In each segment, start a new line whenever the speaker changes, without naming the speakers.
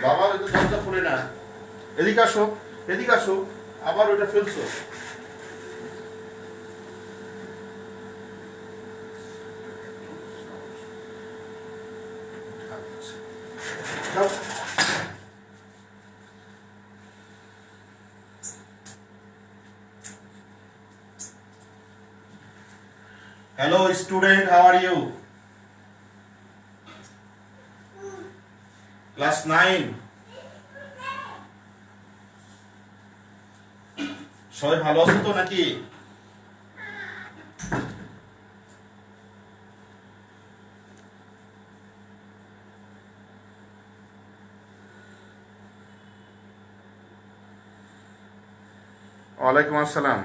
বাবা ওই তো দরজা খুলে না, এদিকে আসো, এদিকে আসো, আবার ওইটা ফেলছো। Hello student, how are you? Class 9. সবাই ভালো আছো তো নাকি? ওয়ালাইকুম আসসালাম।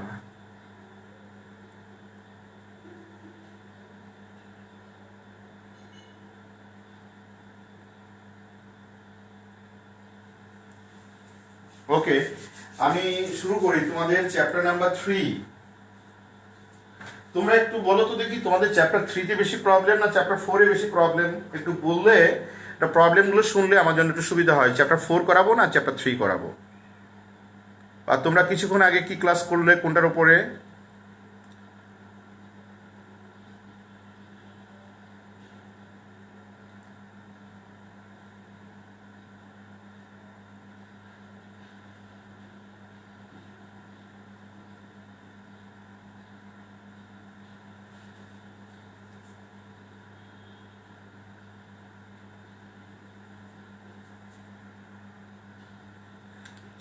ওকে, আমি শুরু করি তোমাদের চ্যাপ্টার নাম্বার 3। তোমরা একটু বলো তো দেখি, তোমাদের চ্যাপ্টার 3-তে বেশি প্রবলেম না চ্যাপ্টার 4-এ বেশি প্রবলেম? একটু বললে এটা প্রবলেমগুলো শুনলে আমার জন্য একটু সুবিধা হয়। চ্যাপ্টার 4 করাবো না চ্যাপ্টার 3 করাবো? আর তোমরা কিছুক্ষণ আগে কি ক্লাস করলে কোনটার উপরে?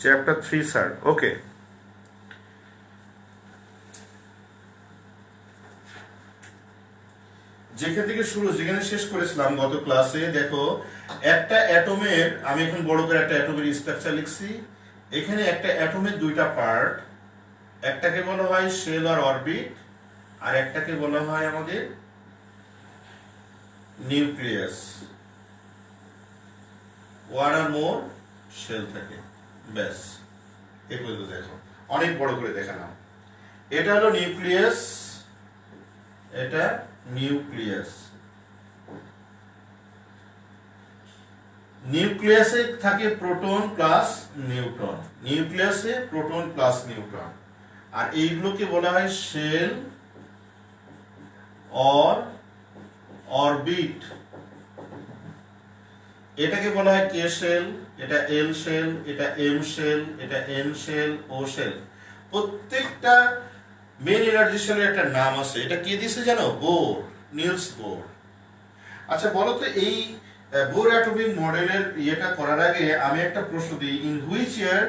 Chapter 3 sir. ওকে, যেখান থেকে শুরু, যেখানে শেষ করেছিলাম গত ক্লাসে, দেখো একটা অ্যাটমের, আমি এখন বড় করে একটা অ্যাটমের স্ট্রাকচার লিখছি। এখানে একটা অ্যাটমের দুইটা পার্ট, একটাকে বলা হয় শেল আর অরবিট, আর একটাকে বলা হয় আমাদের নিউক্লিয়াস। ওয়ান আর মোর শেল থাকে, ব্যাস এই পর্যন্ত দেখো, অনেক বড় করে দেখালাম। এটা হলো নিউক্লিয়াস, এটা নিউক্লিয়াস। নিউক্লিয়াসে থাকে প্রোটন প্লাস নিউট্রন, নিউক্লিয়াসে প্রোটন প্লাস নিউট্রন, আর এইগুলোকে বলা হয় শেল অর অরবিট। এটাকে বলা হয় কে শেল, এটা এল শেল, এটা এম শেল, এটা এন শেল, ও শেল। প্রত্যেকটা মেন এনার্জি শেলের একটা নাম আছে। এটা কে দিয়েছে জানো? Bohr, Niels Bohr. আচ্ছা বলো তো, এই বোর অ্যাটমিক মডেলের ইয়েটা করার আগে আমি একটা প্রশ্ন দিই। In which year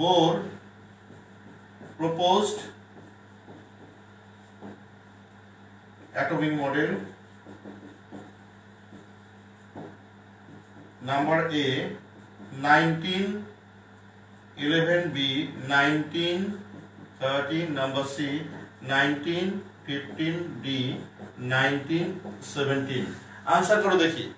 Bohr proposed atomic model? Number A 1911, B 1913, number C 1915, D 1917। Answer करो देखिए।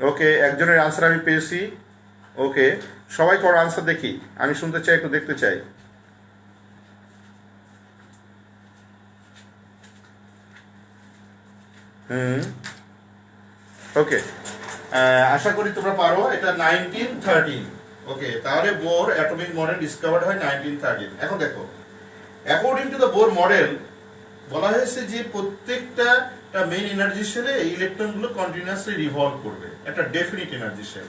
ওকে, একজনের আনসার আমি পেয়েছি। ওকে, সবাই করো আনসার দেখি, আমি শুনতে চাই, একটু দেখতে চাই। ওকে, আশা করি তোমরা পারো। এটা 1913। ওকে, তাহলে বোর অ্যাটমিক মডেল ডিসকভার্ড হয় 1913। এখন দেখো, according to the Bohr model বলা হয়েছে যে প্রত্যেকটা মেইন এনার্জি শেলে ইলেকট্রনগুলো কন্টিনিউয়াসলি রিভলভ করবে, একটা ডেফিনিট এনার্জি শেল।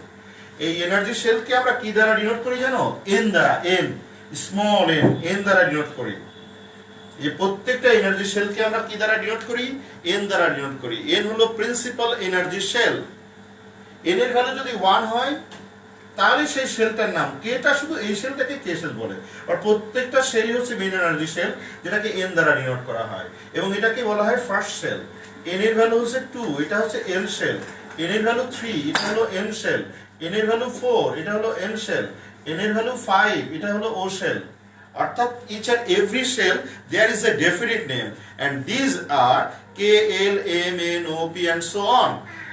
এই এনার্জি শেলকে আমরা কি দ্বারা ডিনোট করি জানো? এন দ্বারা, এন, স্মল এন, এন দ্বারা ডিনোট করি। যে প্রত্যেকটা এনার্জি শেলকে আমরা কি দ্বারা ডিনোট করি? এন দ্বারা ডিনোট করি। এন হলো প্রিন্সিপাল এনার্জি শেল। এন এর ভ্যালু যদি 1 হয় তাহলে সেই শেলটার নাম, কেটা শুধু এই শেলটাকে কে শেল বলে। আর প্রত্যেকটা শেলই হচ্ছে মেইন এনার্জি শেল, যেটাকে এন দ্বারা ডিনোট করা হয়, এবং এটাকে বলা হয় ফার্স্ট শেল। এন এর ভ্যালু হচ্ছে 2, এটা হচ্ছে এল শেল। এন এর ভ্যালু 3, এটা হলো এম শেল। এন এর ভ্যালু 4, এটা হলো এন শেল। এন এর ভ্যালু 5, এটা হলো ও শেল। অর্থাৎ each and every shell there is a definite name, and these are K L M N O P and so on.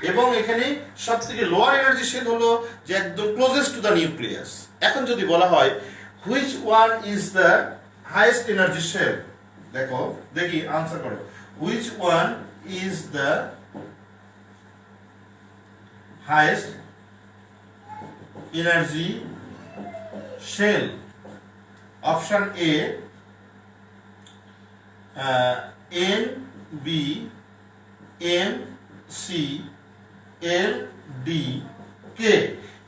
এবং এখানে সব থেকে লোয়ার এনার্জি শেল হলো যে একদম ক্লোজেস্ট টু দ্য নিউক্লিয়াস। এখন যদি বলা হয় which one is the highest energy shell, দেখো দেখি আনসার করো। Which one is the highest energy shell? Option A N, B, M, C, L, D, K.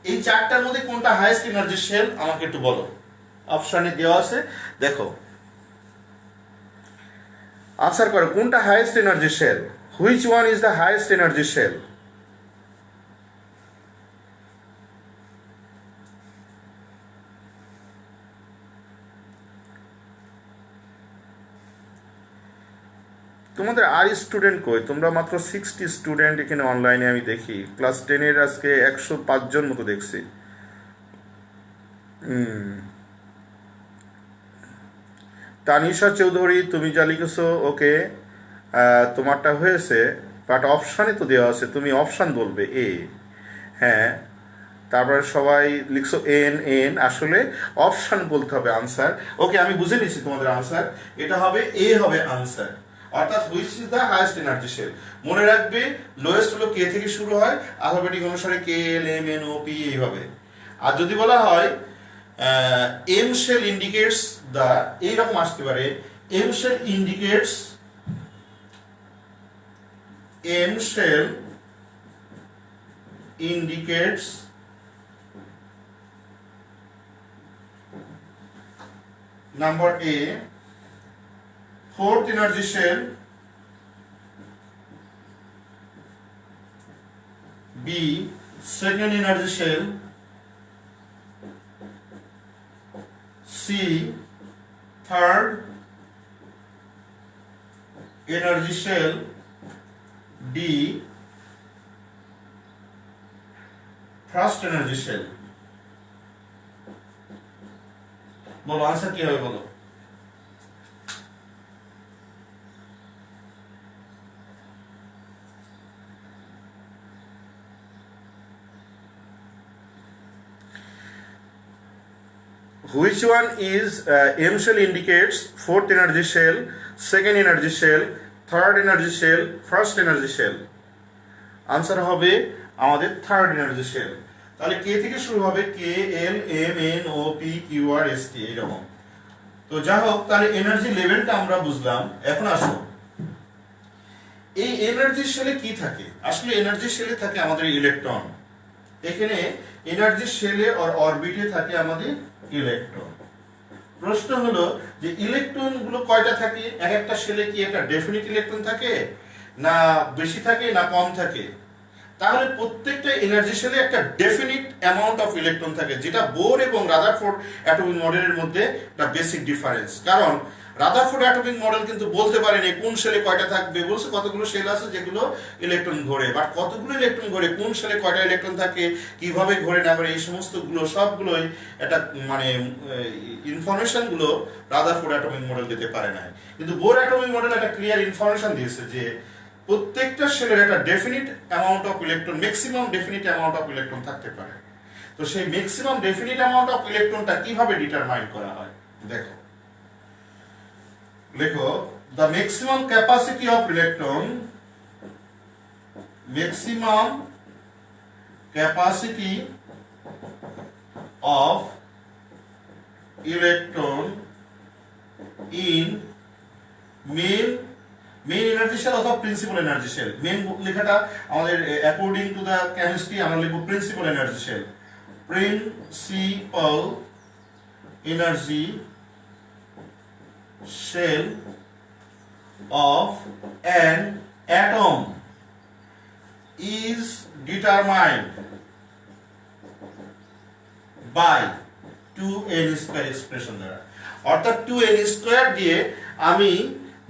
এই চারটার মধ্যে কোনটা হাইয়েস্ট এনার্জি শেল আমাকে একটু বলো। অপশনে দেওয়া আছে, দেখো আনসার করো কোনটা highest energy shell. Which one is the highest energy shell? তোমাদের আর স্টুডেন্ট কই? তোমরা মাত্র 60 স্টুডেন্ট এখানে অনলাইনে আমি দেখি। ক্লাস 10-এর আজকে 105 জন মতো দেখছি। তানিশা চৌধুরী, তুমি যা লিখেছো ওকে, তোমারটা হয়েছে, বাট অপশানে তো দেওয়া আছে, তুমি অপশান বলবে এ। হ্যাঁ, তারপরে সবাই লিখছো এন এন, আসলে অপশান বলতে হবে আনসার। ওকে, আমি বুঝে নিচ্ছি তোমাদের আনসার, এটা হবে এ হবে আনসার। অর্থাৎ which is the highest energy shell. মনে রাখবে লোয়েস্ট হলো কে থেকে শুরু হয়, অ্যালফাবেটিক অনুসারে K L M N O P এইভাবে। আর যদি বলা হয় এম শেল ইন্ডিকেটস দ্য, এইরকম আসতে পারে M shell indicates, M shell indicates number A fourth energy shell, B second energy shell, C third energy shell, D first energy shell। বলো answer কি হবে বলো। Which one is M shell indicates fourth energy shell, second energy shell, third energy shell, first energy shell? Answer হবে আমাদের third energy shell. তাহলে কে থেকে শুরু হবে, K L M N O P Q R S T, এইরকম। তো যা হোক, তাহলে এনার্জি লেভেলটা আমরা বুঝলাম। এখন আসো এই এনার্জি শেলে কি থাকে। আসলে এনার্জি শেলে থাকে আমাদের ইলেকট্রন। এখানে এনার্জি শেলে আর অরবিটে থাকে আমাদের ইলেকট্রন। প্রশ্ন হলো যে ইলেকট্রন গুলো কয়টা থাকে এক একটা শেলে? কি একটা ডেফিনিট ইলেকট্রন থাকে, না বেশি থাকে, না কম থাকে? তাহলে প্রত্যেকটা এনার্জি শেলে একটা ডেফিনিট অ্যামাউন্ট অফ ইলেকট্রন থাকে, যেটা বোর এবং রাদারফোর্ড অ্যাটমিক মডেলের মধ্যে একটা বেসিক ডিফারেন্স। কারণ রাদারফোর্ড অ্যাটমিক মডেল কিন্তু বলতে পারেনি কোন শেলে কয়টা থাকবে, বলছে কতগুলো শেল আছে যেগুলো ইলেকট্রন ঘোরে, বাট কতগুলো ইলেকট্রন ঘোরে, কোন শেলে কয়টা ইলেকট্রন থাকে, কিভাবে ঘোরে না ঘোরে, এই সমস্তগুলো সবগুলোই একটা মানে ইনফরমেশনগুলো রাদারফোর্ড অ্যাটমিক মডেল দিতে পারে না। কিন্তু বোর অ্যাটমিক মডেল একটা ক্লিয়ার ইনফরমেশন দিয়েছে যে প্রত্যেকটা শেলের একটা definite amount of electron, maximum definite amount of electron থাকতে পারে। তো সেই ম্যাক্সিমাম ডেফিনিট অ্যামাউন্ট অফ ইলেকট্রনটা কিভাবে ডিটারমাইন করা হয় দেখো। লেখো the maximum capacity of electron, maximum capacity of electron in main energy shell অথবা প্রিন্সিপাল এনার্জি শেল। মেন লেখাটা আমাদের অ্যাকর্ডিং টু দ্য কেমিস্ট্রি আমরা লিখব principal energy shell. Principal energy shell of an atom is determined by 2n square expression দ্বারা। অর্থাৎ 2n square দিয়ে আমি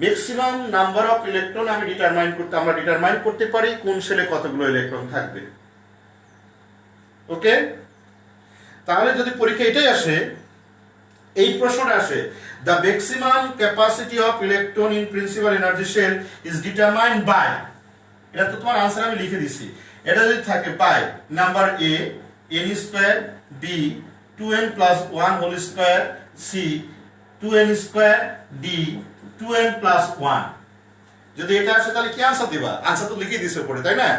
maximum number of electron আমরা ডিটারমাইন করতে পারি কোন শেলে কতগুলো ইলেকট্রন থাকবে। ওকে, তাহলে যদি পরীক্ষা এটাই আসে এই প্রশ্নটা আসে, the maximum capacity of electron in principal energy shell is determined by, এটা তো তোমার আনসার আমি লিখে দিছি, এটা যদি থাকে by number A N square, B 2n plus 1 whole square, C 2n square, D 2n plus 1। যদি এটা আসে তাহলে কি আনসার দিবা? আনসার তো লিখে দিছে উপরে, তাই না?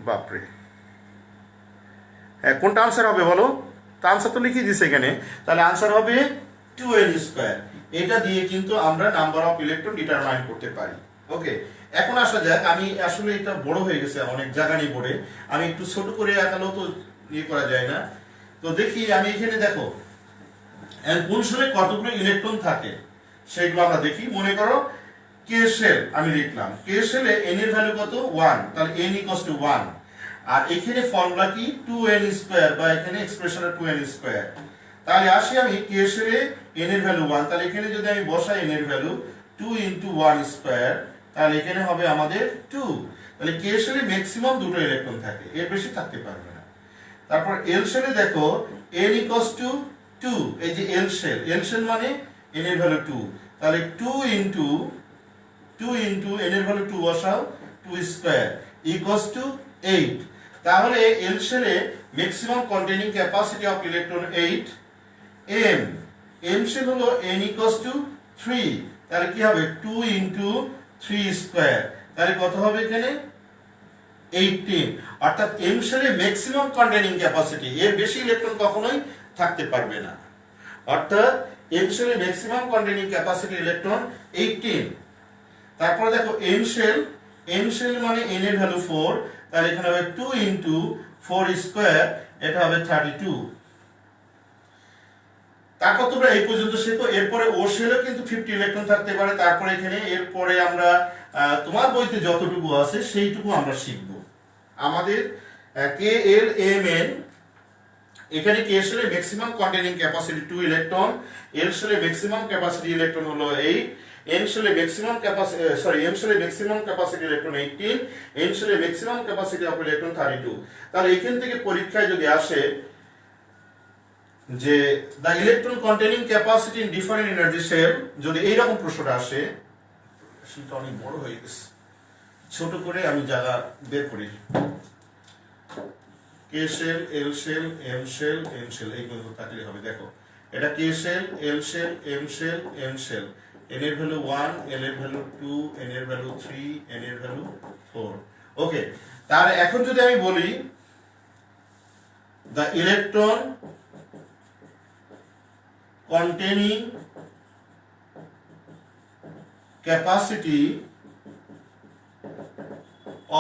বাপরে, হ্যাঁ কোনটা আনসার হবে বলো? তো আনসার তো লিখে দিছে এখানে, তাহলে আনসার হবে 2n স্কোয়ার। এটা দিয়ে কিন্তু আমরা নাম্বার অফ ইলেকট্রন ডিটারমাইন করতে পারি। ওকে, এখন আসা যাক, আমি আসলে এটা বড় হয়ে গেছে অনেক জায়গা নিয়ে পড়ে, আমি একটু ছোট করে আঁকালেও তো ইয়ে করা যায় না। তো দেখি আমি এখানে, দেখো কোন শেলে কতগুলো ইলেকট্রন থাকে সেগুলো আমরা দেখি। মনে করো কে শেল আমি লিখলাম, কে শেলে এন এর ভ্যালু কত? 1, তাহলে n ইকুয়ালস টু 1। আর এখানে ফর্মুলা কি? 2n স্কয়ার, বা এখানে এক্সপ্রেশনে 2n স্কয়ার। তাহলে আসি আমি কে শেলে n এর ভ্যালু 1, তাহলে এখানে যদি আমি বসাই n এর ভ্যালু 2 ইনটু 1 স্কয়ার, তাহলে এখানে হবে আমাদের 2। তাহলে কে শেলে ম্যাক্সিমাম দুটো ইলেকট্রন থাকে, এর বেশি থাকতে পারবে না। তারপর এল শেলে দেখো n ইকুয়ালস টু 2, এই যে এল শেল মানে n এর ভ্যালু 2, তাহলে 2 ইনটু n এর ভ্যালু 2 বসাও, 2 স্কয়ার ইকুয়ালস টু 8। তাহলে এল শেলে maximum containing capacity of electron 8 M shell হলো n ইকুয়ালস টু 3, তাহলে কি হবে 2 ইনটু 3 স্কয়ার, তাহলে কত হবে এখানে 18। অর্থাৎ এম শেলে ম্যাক্সিমাম কন্টেইনিং ক্যাপাসিটি, এর বেশি ইলেকট্রন কখনোই থাকতে পারবে না। অর্থাৎ এম শেলে ম্যাক্সিমাম কন্টেইনিং ক্যাপাসিটি ইলেকট্রন 18। তারপরে দেখো এন শেল মানে n এর ভ্যালু 4, তাহলে এখানে হবে 2 ইনটু 4 স্কয়ার, এটা হবে 32। তারপর তোমরা এই পর্যন্ত শেখো। এরপরে ও শেলও কিন্তু 50 ইলেকট্রন থাকতে পারে। তারপরে এখানে এরপরে আমরা তোমার বইতে যতটুকু আছে সেইটুকু আমরা শিখব। আমাদের কে এল এম এন, এখানে কে শেলে maximum containing capacity 2 electron, L শেলে ম্যাক্সিমাম ক্যাপাসিটি ইলেকট্রন হলো 8, এন শেলে ম্যাক্সিমাম ক্যাপাসিটি এম শেলে ম্যাক্সিমাম ক্যাপাসিটি ইলেকট্রন 18, এন শেলে ম্যাক্সিমাম ক্যাপাসিটি অফ ইলেকট্রন 32। তাহলে এখান থেকে পরীক্ষায় যদি আসে যে the electron containing capacity in different energy shell, যদি এইরকম প্রশ্নটা আসে, সেটা অনেক বড় হয়ে গেছে, ছোট করে আমি জায়গা বের করি। K shell, L shell, M shell, N shell, এইগুলো থাকলে হবে। দেখো এটা K shell, L shell, M shell, N shell, n এর ভ্যালু 1, n এর ভ্যালু 2, n এর ভ্যালু 3, n এর ভ্যালু 4। ওকে, তাহলে এখন যদি আমি বলি the electron containing capacity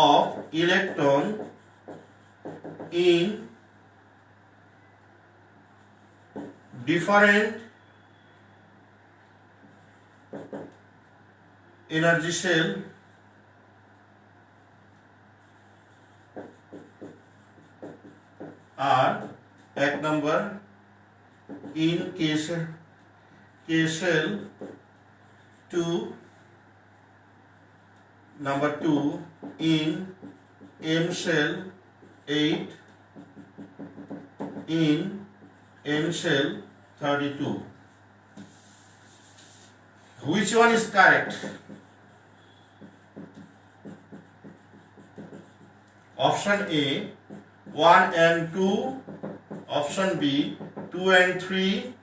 of electron in different energy shell are এক number in K shell 2, number 2 in M shell 8, in N shell 32. Which one is correct? Option A 1 and 2, option B 2 and 3,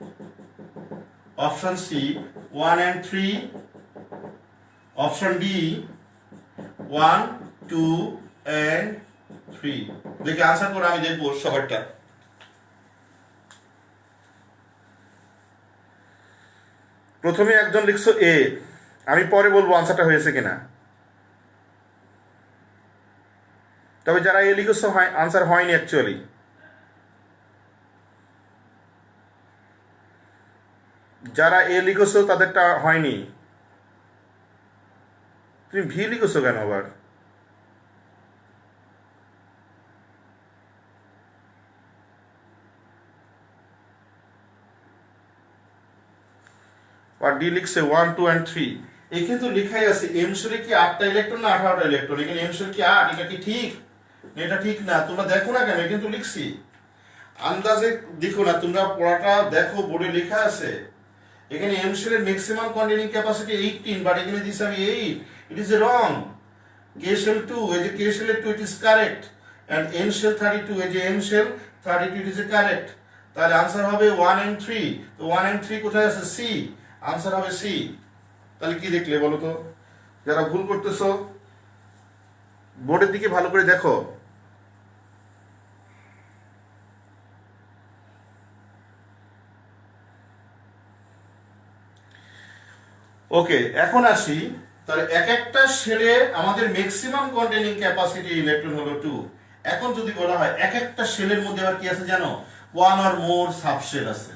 option C 1 and 3, option D 1, 2 and 3. দেখি answer করে আমি দেখবো সবারটা। প্রথমে একজন লিখছো এ, আমি পরে বলবো আনসারটা হয়েছে কিনা। তবে যারা এ লিখছো আনসার হয়নি অ্যাকচুয়ালি। যারা এ লিখছো তাদেরটা হয়নি। তুমি ভি লিখছো কেন আবার? আর ডি লিখছে 1, 2 and 3। এখানে তো লেখাই আছে এম শেলে কি 8টা ইলেকট্রন না 18টা ইলেকট্রন। এখানে এম শেল কি 8, এটা কি ঠিক? এটা ঠিক না, তোমরা দেখো না কেন, কিন্তু লিখছি আন্দাজে দেখো না, তোমরা পড়াটা দেখো, বোর্ডে লেখা আছে এখানে এম শেলের ম্যাক্সিমাম কন্টেনিং ক্যাপাসিটি 18, বাট এখানে দিছি আমি 8, it is wrong. K shell 2, এই যে কে শেলের 2 it is correct, and N shell 32, এই যে N shell 32 it is correct. তাহলে আনসার হবে 1 and 3, তো 1 and 3 কোথায় আছে? সি, আনসার হবে সি। তাহলে কি দেখলে বলো তো? যারা ভুল করতেছো বোর্ডের দিকে ভালো করে দেখো। ওকে, এখন আসি তাহলে এক একটা শেলে আমাদের ম্যাক্সিমাম কন্টেনিং ক্যাপাসিটি ইলেকট্রন হলো 2। এখন যদি বলা হয় এক একটা শেলের মধ্যে আবার কি আছে জানো? 1 or more সাবশেল আছে।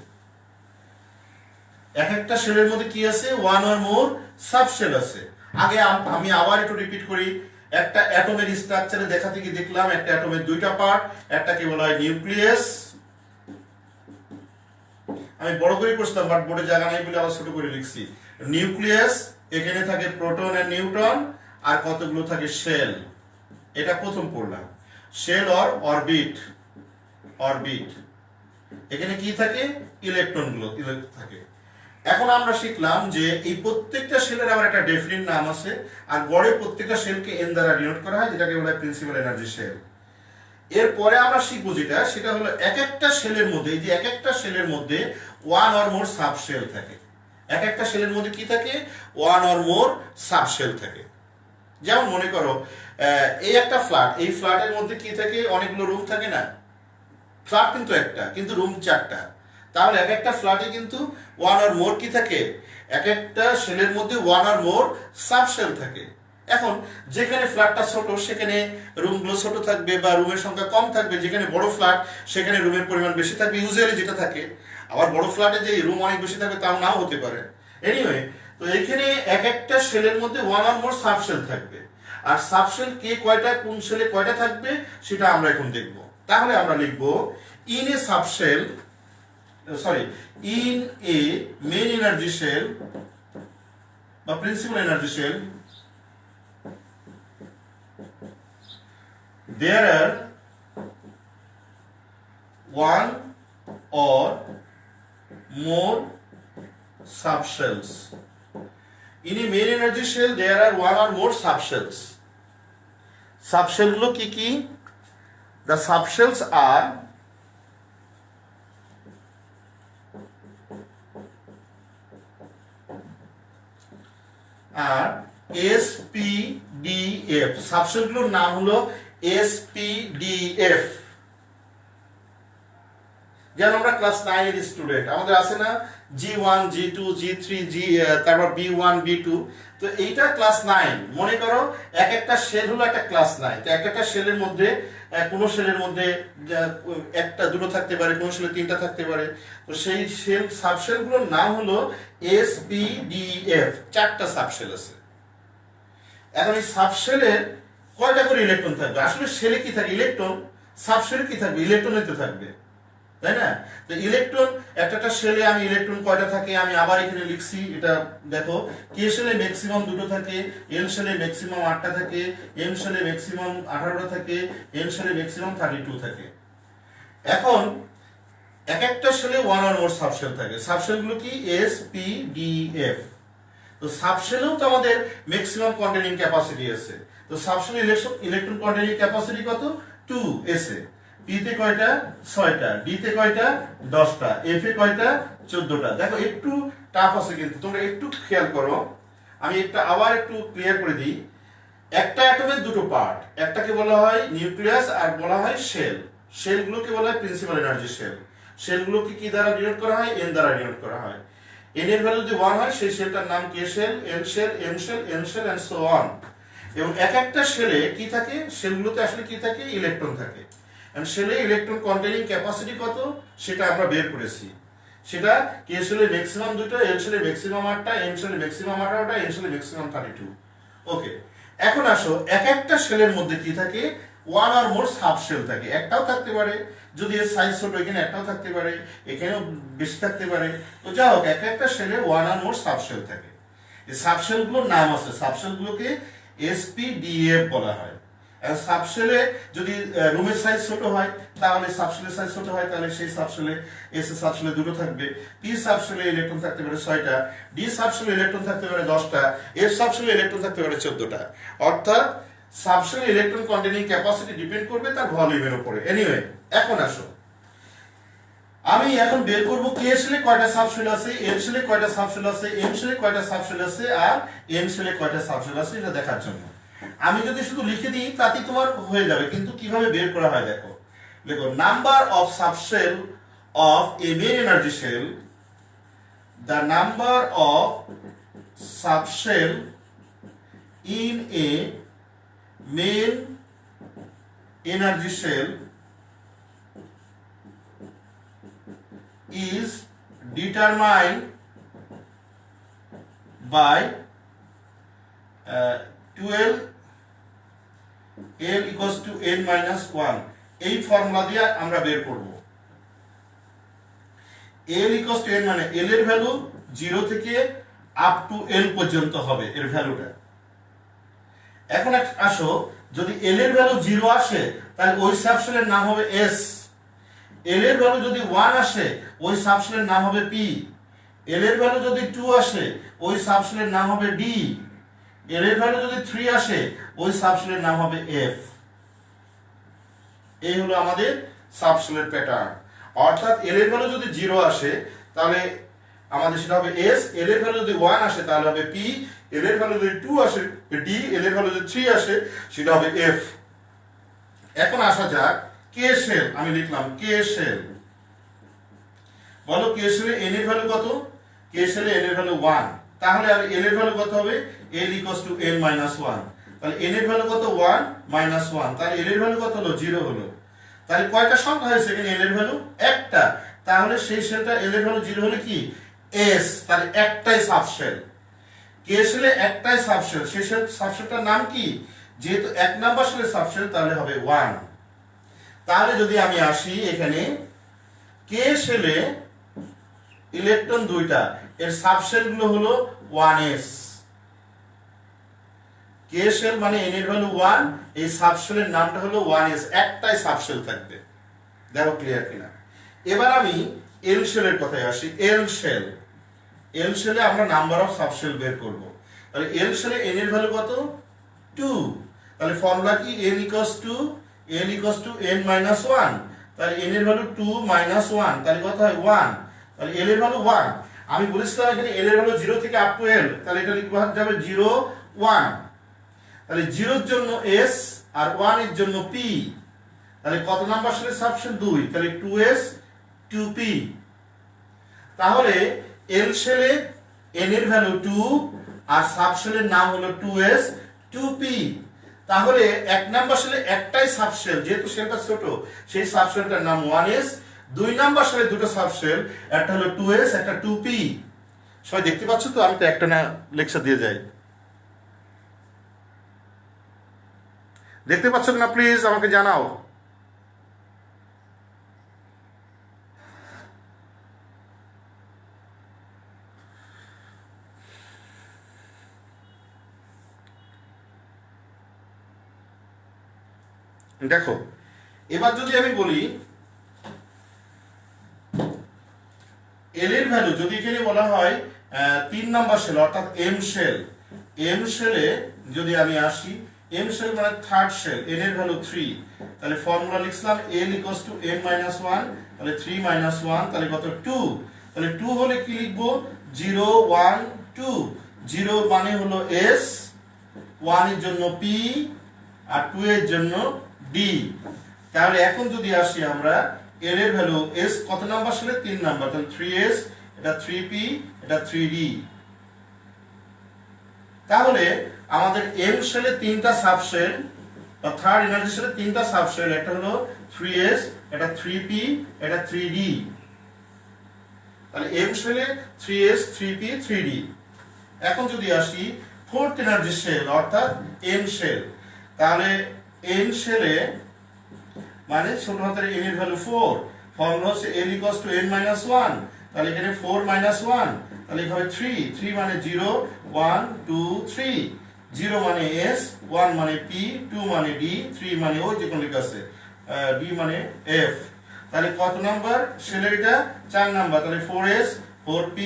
এক একটা শেলের মধ্যে কি আছে? 1 or more সাবশেল আছে। আগে আমি আবার একটু রিপিট করি, একটা অ্যাটমের স্ট্রাকচারে দেখাতে গিয়ে দেখলাম একটা অ্যাটমের দুইটা পার্ট, একটাকে বলা হয় নিউক্লিয়াস, আমি বড় করে করছিলাম বাট বোর্ডে জায়গা নাই বলে আবার ছোট করে লিখছি। নিউক্লিয়াস, এখানে থাকে প্রোটন আর নিউট্রন, আর কতগুলো থাকে শেল। এটা প্রথম পড়লাম, শেল অর অরবিট। অরবিট, এখানে কি থাকে? ইলেকট্রন গুলো থাকে। এখন আমরা শিখলাম যে এই প্রত্যেকটা শেলের আবার একটা ডেফিনিট নাম আছে, আর গড়ে প্রত্যেকটা শেলকে এন দ্বারা ডিনোট করা হয়, যেটাকে বলা হয় প্রিন্সিপাল এনার্জি শেল। এরপরে আমরা শিখবো সেটা হলো এক একটা শেলের মধ্যে, এই যে এক একটা শেলের মধ্যে 1 or more সাবশেল থাকে। এক একটা শেলের মধ্যে কি থাকে? 1 or more সাবশেল থাকে। যেমন মনে করো এই একটা ফ্ল্যাট, এই ফ্ল্যাটের মধ্যে কি থাকে? অনেকগুলো রুম থাকে না? ফ্ল্যাট কিন্তু একটা, কিন্তু রুম 4টা। তাহলে এক একটা ফ্ল্যাটে কিন্তু 1 or more কি থাকে? এক একটা শেলের মধ্যে 1 or more সাবশেল থাকে। এখন যেখানে ফ্ল্যাটটা ছোট সেখানে রুমগুলো ছোট থাকবে বা রুমের সংখ্যা কম থাকবে, যেখানে বড় ফ্ল্যাট সেখানে রুমের পরিমাণ বেশি থাকবে, ইউজুয়ালি যেটা থাকে। আবার বড় ফ্ল্যাটে যে রুম অনেক বেশি থাকবে তাও নাও হতে পারে। এনিওয়ে, তো এখানে এক একটা শেলের মধ্যে 1 or more সাবশেল থাকবে, আর সাবশেল কে কয়টা, কোন শেলে কয়টা থাকবে সেটা আমরা এখন দেখব। তাহলে আমরা লিখব in a subshell, in a main energy shell বা principal energy shell there are one or more subshells. In a main energy shell there are one or more subshells. Subshell গুলো কি কি? The subshells are R SPDF, সাবশেলগুলোর নাম হলো SPDF। যেন আমরা class 9 এর student, আমাদের আছে না G1 G2 G3 তারপর B1 B2, তো এইটা ক্লাস 9। মনে করো এক একটা শেল হলো একটা ক্লাস 9, তো একটা শেলের মধ্যে কোনো শেলের মধ্যে একটা দুটো থাকতে পারে, কোনো শেলে 3টা থাকতে পারে, তো সেই শেল সাবশেলগুলোর নাম হলো SPDF। 4টা সাবশেল আছে। এখন এই সাবশেলের কয়টা করে ইলেকট্রন থাকবে? আসলে শেলে কি থাকে? ইলেকট্রন। সাবশেলে কি থাকবে? ইলেকট্রনই তো থাকবে, তাই না? তো ইলেকট্রন, একটা শেলে আমি ইলেকট্রন কয়টা থাকে আমি আবার এখানে লিখছি, এটা দেখো। কে শেলে ম্যাক্সিমাম 2টো থাকে, এন শেলে ম্যাক্সিমাম 8টা থাকে, এম শেলে ম্যাক্সিমাম 18টা থাকে, এন শেলে ম্যাক্সিমাম 32 থাকে। এখন এক একটা শেলে 1 or more সাবশেল থাকে। সাবশেলগুলো কি? SPDF। তো সাবশেলেও তো আমাদের ম্যাক্সিমাম কন্টেনিং ক্যাপাসিটি আছে। তো সাবশেল ইলেকট্রন কন্টেনিং ক্যাপাসিটি কত? 2 এসে। পিতে কয়টা? 6টা। ডিতে কয়টা? 10টা। এফে কয়টা? 14টা। দেখো একটু টাফ আছে, কিন্তু তোমরা একটু খেয়াল করো। আমি আবার একটু ক্লিয়ার করে দিই। একটা অ্যাটমের দুটো পার্ট, একটাকে বলা হয় নিউক্লিয়াস আর বলা হয় শেল। শেলগুলোকে বলা হয় প্রিন্সিপাল এনার্জি শেল। শেলগুলোকে কি দ্বারা ডিনোট করা হয়? এন দ্বারা ডিনোট করা হয়। এন এর ভ্যালু যদি 1 হয় সেই শেলটার নাম K shell, N shell, M shell, N shell and so on. এবং এক একটা শেলে কি থাকে? শেলগুলোতে আসলে কি থাকে? ইলেকট্রন থাকে। এন্ড শেলে ইলেকট্রন কন্টেনিং ক্যাপাসিটি কত সেটা আমরা বের করেছি। সেটা কে শেলে ম্যাক্সিমাম 2টা, এন শেলে ম্যাক্সিমাম 8টা, এম শেলে ম্যাক্সিমাম 18টা, এন শেলে ম্যাক্সিমাম 32। ওকে, এখন আসো এক একটা শেলের মধ্যে কি থাকে? 1 or more সাবশেল থাকে। একটাও থাকতে পারে, যদি এর সাইজ ছোট এখানে একটাও থাকতে পারে, এখানেও বেশি থাকতে পারে। তো যা হোক, একটা শেলে 1 or more সাবশেল থাকে। এই সাবশেলগুলোর নাম আছে, সাবশেলগুলোকে SPDF বলা হয়। সাবশেলে যদি রুমের সাইজ ছোট হয় তাহলে সাবশেলের সাইজ ছোট হয়, তাহলে সেই সাবশেলে এস এর সাবশেলে দুটো থাকবে, পি সাবশেলে ইলেকট্রন থাকতে পারে 6টা, ডি সাবশেলে ইলেকট্রন থাকতে পারে 10টা, এফ সাবশেলে ইলেকট্রন থাকতে পারে 14টা। অর্থাৎ সাবশেলে ইলেকট্রন কন্টেনিং ক্যাপাসিটি ডিপেন্ড করবে তার ভলিউমের উপরে। এনিওয়ে, এখন আসো আমি এখন বের করব কে শেলে কয়টা সাবশেল আছে, এল শেলে কয়টা সাবশেল আছে, এম শেলে কয়টা সাবশেল আছে আর এন শেলে কয়টা সাবশেল আছে এটা দেখার জন্য। আমি যদি শুধু লিখে দিই তাতেই তোমার হয়ে যাবে, কিন্তু কিভাবে বের করা হয় দেখো। দেখো, number of subshell of a main energy shell, the number of subshell in a main energy shell is determined by 12 L equals to n minus 1। এই ফর্মুলা দিয়ে আমরা বের করব। L equals to n মানে L এর value 0 থেকে up to L পর্যন্ত হবে এর ভ্যালুটা। এখন আসো, যদি L এর ভ্যালু 0 আসে তাহলে ওই সাবশেলের নাম হবে S। L এর ভ্যালু যদি 1 আসে ওই সাবশেলের নাম হবে P। L এর ভ্যালু যদি 2 আসে ওই সাবশেলের নাম হবে D। L এর ভ্যালু যদি 3 আসে ওই সাবশেলের নাম হবে F। এই হলো আমাদের সাবশেলের প্যাটার্ন। অর্থাৎ L এর ভ্যালু যদি 0 আসে তাহলে আমাদের সেটা হবে S, L এর ভ্যালু যদি 1 আসে তাহলে হবে P, L এর ভ্যালু যদি 2 আসে D, L এর ভ্যালু যদি 3 আসে সেটা হবে F। এখন আসা যাক কে শেল, আমি লিখলাম কে শেল। বলো কে শেলে n এর ভ্যালু কত? কে শেলে n এর ভ্যালু 1, তাহলে আর n এর ভ্যালু কত হবে? l equals to n minus 1। তাহলে n এর ভ্যালু কত? 1 minus 1, তাহলে l এর ভ্যালু কত হলো? 0 হলো। তাহলে কয়টা সংখ্যা হয়েছে এখানে? l এর ভ্যালু একটা, তাহলে সেই শেলটা l এর ভ্যালু 0 হলে কি s, তাহলে একটাই সাবশেল। কে শেলে একটাই সাবশেল, সেই সাবশেলটার নাম কি? যেহেতু এক নাম্বার শেলের সাবশেল তাহলে হবে 1। তাহলে যদি আমি আসি এখানে কে শেলে ইলেকট্রন দুইটা, এর সাবশেল গুলো হলো 1s। কে শেল মানে n এর ভ্যালু 1, এই সাবশেলের নামটা হলো 1s, একটাই সাবশেল থাকবে। দেখো ক্লিয়ার কিনা। এবার আমি এল শেলের কথায় আসি। এল শেল, এল শেলে আমরা নাম্বার অফ সাবশেল বের করব। তাহলে এল শেলে n এর ভ্যালু কত? 2। তাহলে ফর্মুলা কি? n equals to n minus 1। তাহলে n এর ভ্যালু 2 minus 1, তাহলে কত হয়? 1। তাহলে l এর ভ্যালু 1। আমি বলেছিলাম এখানে l এর ভ্যালু 0 থেকে আপ টু l, তাহলে এটা লিখতে যাবে 0 1। তাহলে 0 এর জন্য s আর 1 এর জন্য p। তাহলে কত নাম্বার শেলের সাবশেল? 2, তাহলে 2s 2p। তাহলে l শেলে n এর ভ্যালু 2 আর সাবশেলের নাম হলো 2s 2p। তাহলে এক নাম্বার শেলে একটাই সাবশেল, যেহেতু শেলটা ছোট সেই সাবশেলটার নাম 1s। দুই নাম্বার শেলে দুটো সাবশেল, একটা হলো 2s একটা 2p। সবাই দেখতে পাচ্ছ তো? আমি তো একটা না লেকচার দিয়ে যাই। দেখতে পাচ্ছ না? প্লিজ আমাকে জানাও। দেখো, এবার যদি আমি বলি এল এর ভ্যালু, যদি এখানে বলা হয় 3 নাম্বার শেল অর্থাৎ এম শেল, এম শেলে যদি আমি আসি, এম শেল মানে থার্ড শেল, এন এর ভ্যালু 3। তাহলে ফর্মুলা লিখলাম l equals to n minus 1, তাহলে 3 minus 1 তাহলে কত? 2। তাহলে 2 হলে কি লিখবো? 0 1 2। 0 মানে হলো s, 1 এর জন্য p আর 2 এর জন্য d। তাহলে এখন যদি আসি আমরা l এর ভ্যালু s কত নাম্বার শেলে? 3 নাম্বার, তাহলে 3s, এটা 3p, এটা 3d। তাহলে আমাদের m শেলে তিনটা সাবশেল বা থার্ড এনার্জি শেলে তিনটা সাবশেল, একটা হলো 3s, এটা 3p, এটা 3d। তাহলে m শেলে 3s 3p 3d। এখন যদি আসি ফোর্থ এনার্জি শেল অর্থাৎ n শেল, তাহলে n শেলে মানে ছোট হাতের n এর ভ্যালু 4। ফর্মুলা হচ্ছে l equals to n minus 1। তাহলে এখানে 4 minus 1, তাহলে এখানে 3। 3 মানে 0 1 2 3। 0 মানে S, 1 মানে P, 2 মানে D, 3 মানে O, যে কোন লেখা আছে, D মানে F। তাহলে কত নাম্বার শেলের এটা? 4 নাম্বার। তাহলে 4S, 4P,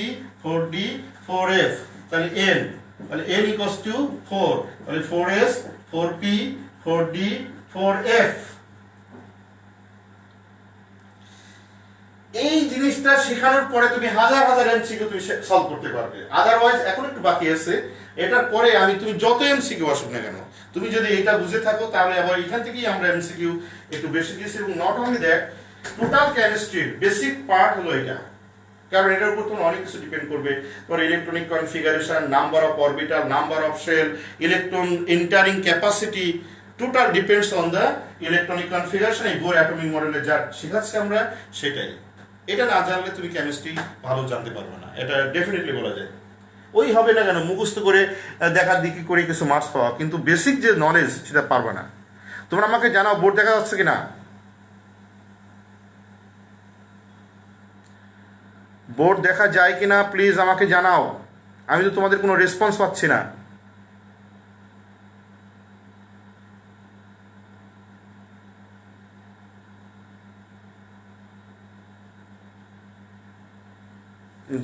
4D, 4F, তাহলে N, তাহলে N ইকুয়ালস টু 4, তাহলে 4S, 4P, 4D, 4F। এই জিনিসটা শেখানোর পরে তুমি হাজার হাজার এমসিকিউ তুমি সলভ করতে পারবে। আদারওয়াইজ এখন একটু বাকি আছে, এটার পরে তুমি যত এমসিকিউ আসুক না কেন, তুমি যদি এটা বুঝে থাকো তাহলে আবার এখান থেকেই আমরা এমসিকিউ একটু বেশি দিয়েছি। এবং নট অনলি দ্যাট, টোটাল কেমিস্ট্রির বেসিক পার্ট হলো এটা, কারণ এটার উপর তোমার অনেক কিছু ডিপেন্ড করবে। তোমার electronic configuration, number of orbital, number of shell, electron entering capacity, total depends on the electronic configuration. এই বোর অ্যাটমিক মডেলে যা শেখাচ্ছি আমরা সেটাই। এটা না জানলে তুমি কেমিস্ট্রি ভালো জানতে পারবে না, এটা ডেফিনেটলি বলা যায়। ওই হবে না কেন মুখস্থ করে দেখার দিকে করে কিছু মার্কস পাওয়া, কিন্তু বেসিক যে নলেজ সেটা পারবে না। তোমরা আমাকে জানাও বোর্ড দেখা যাচ্ছে কিনা, বোর্ড দেখা যায় কিনা প্লিজ আমাকে জানাও। আমি তো তোমাদের কোনো রেসপন্স পাচ্ছি না।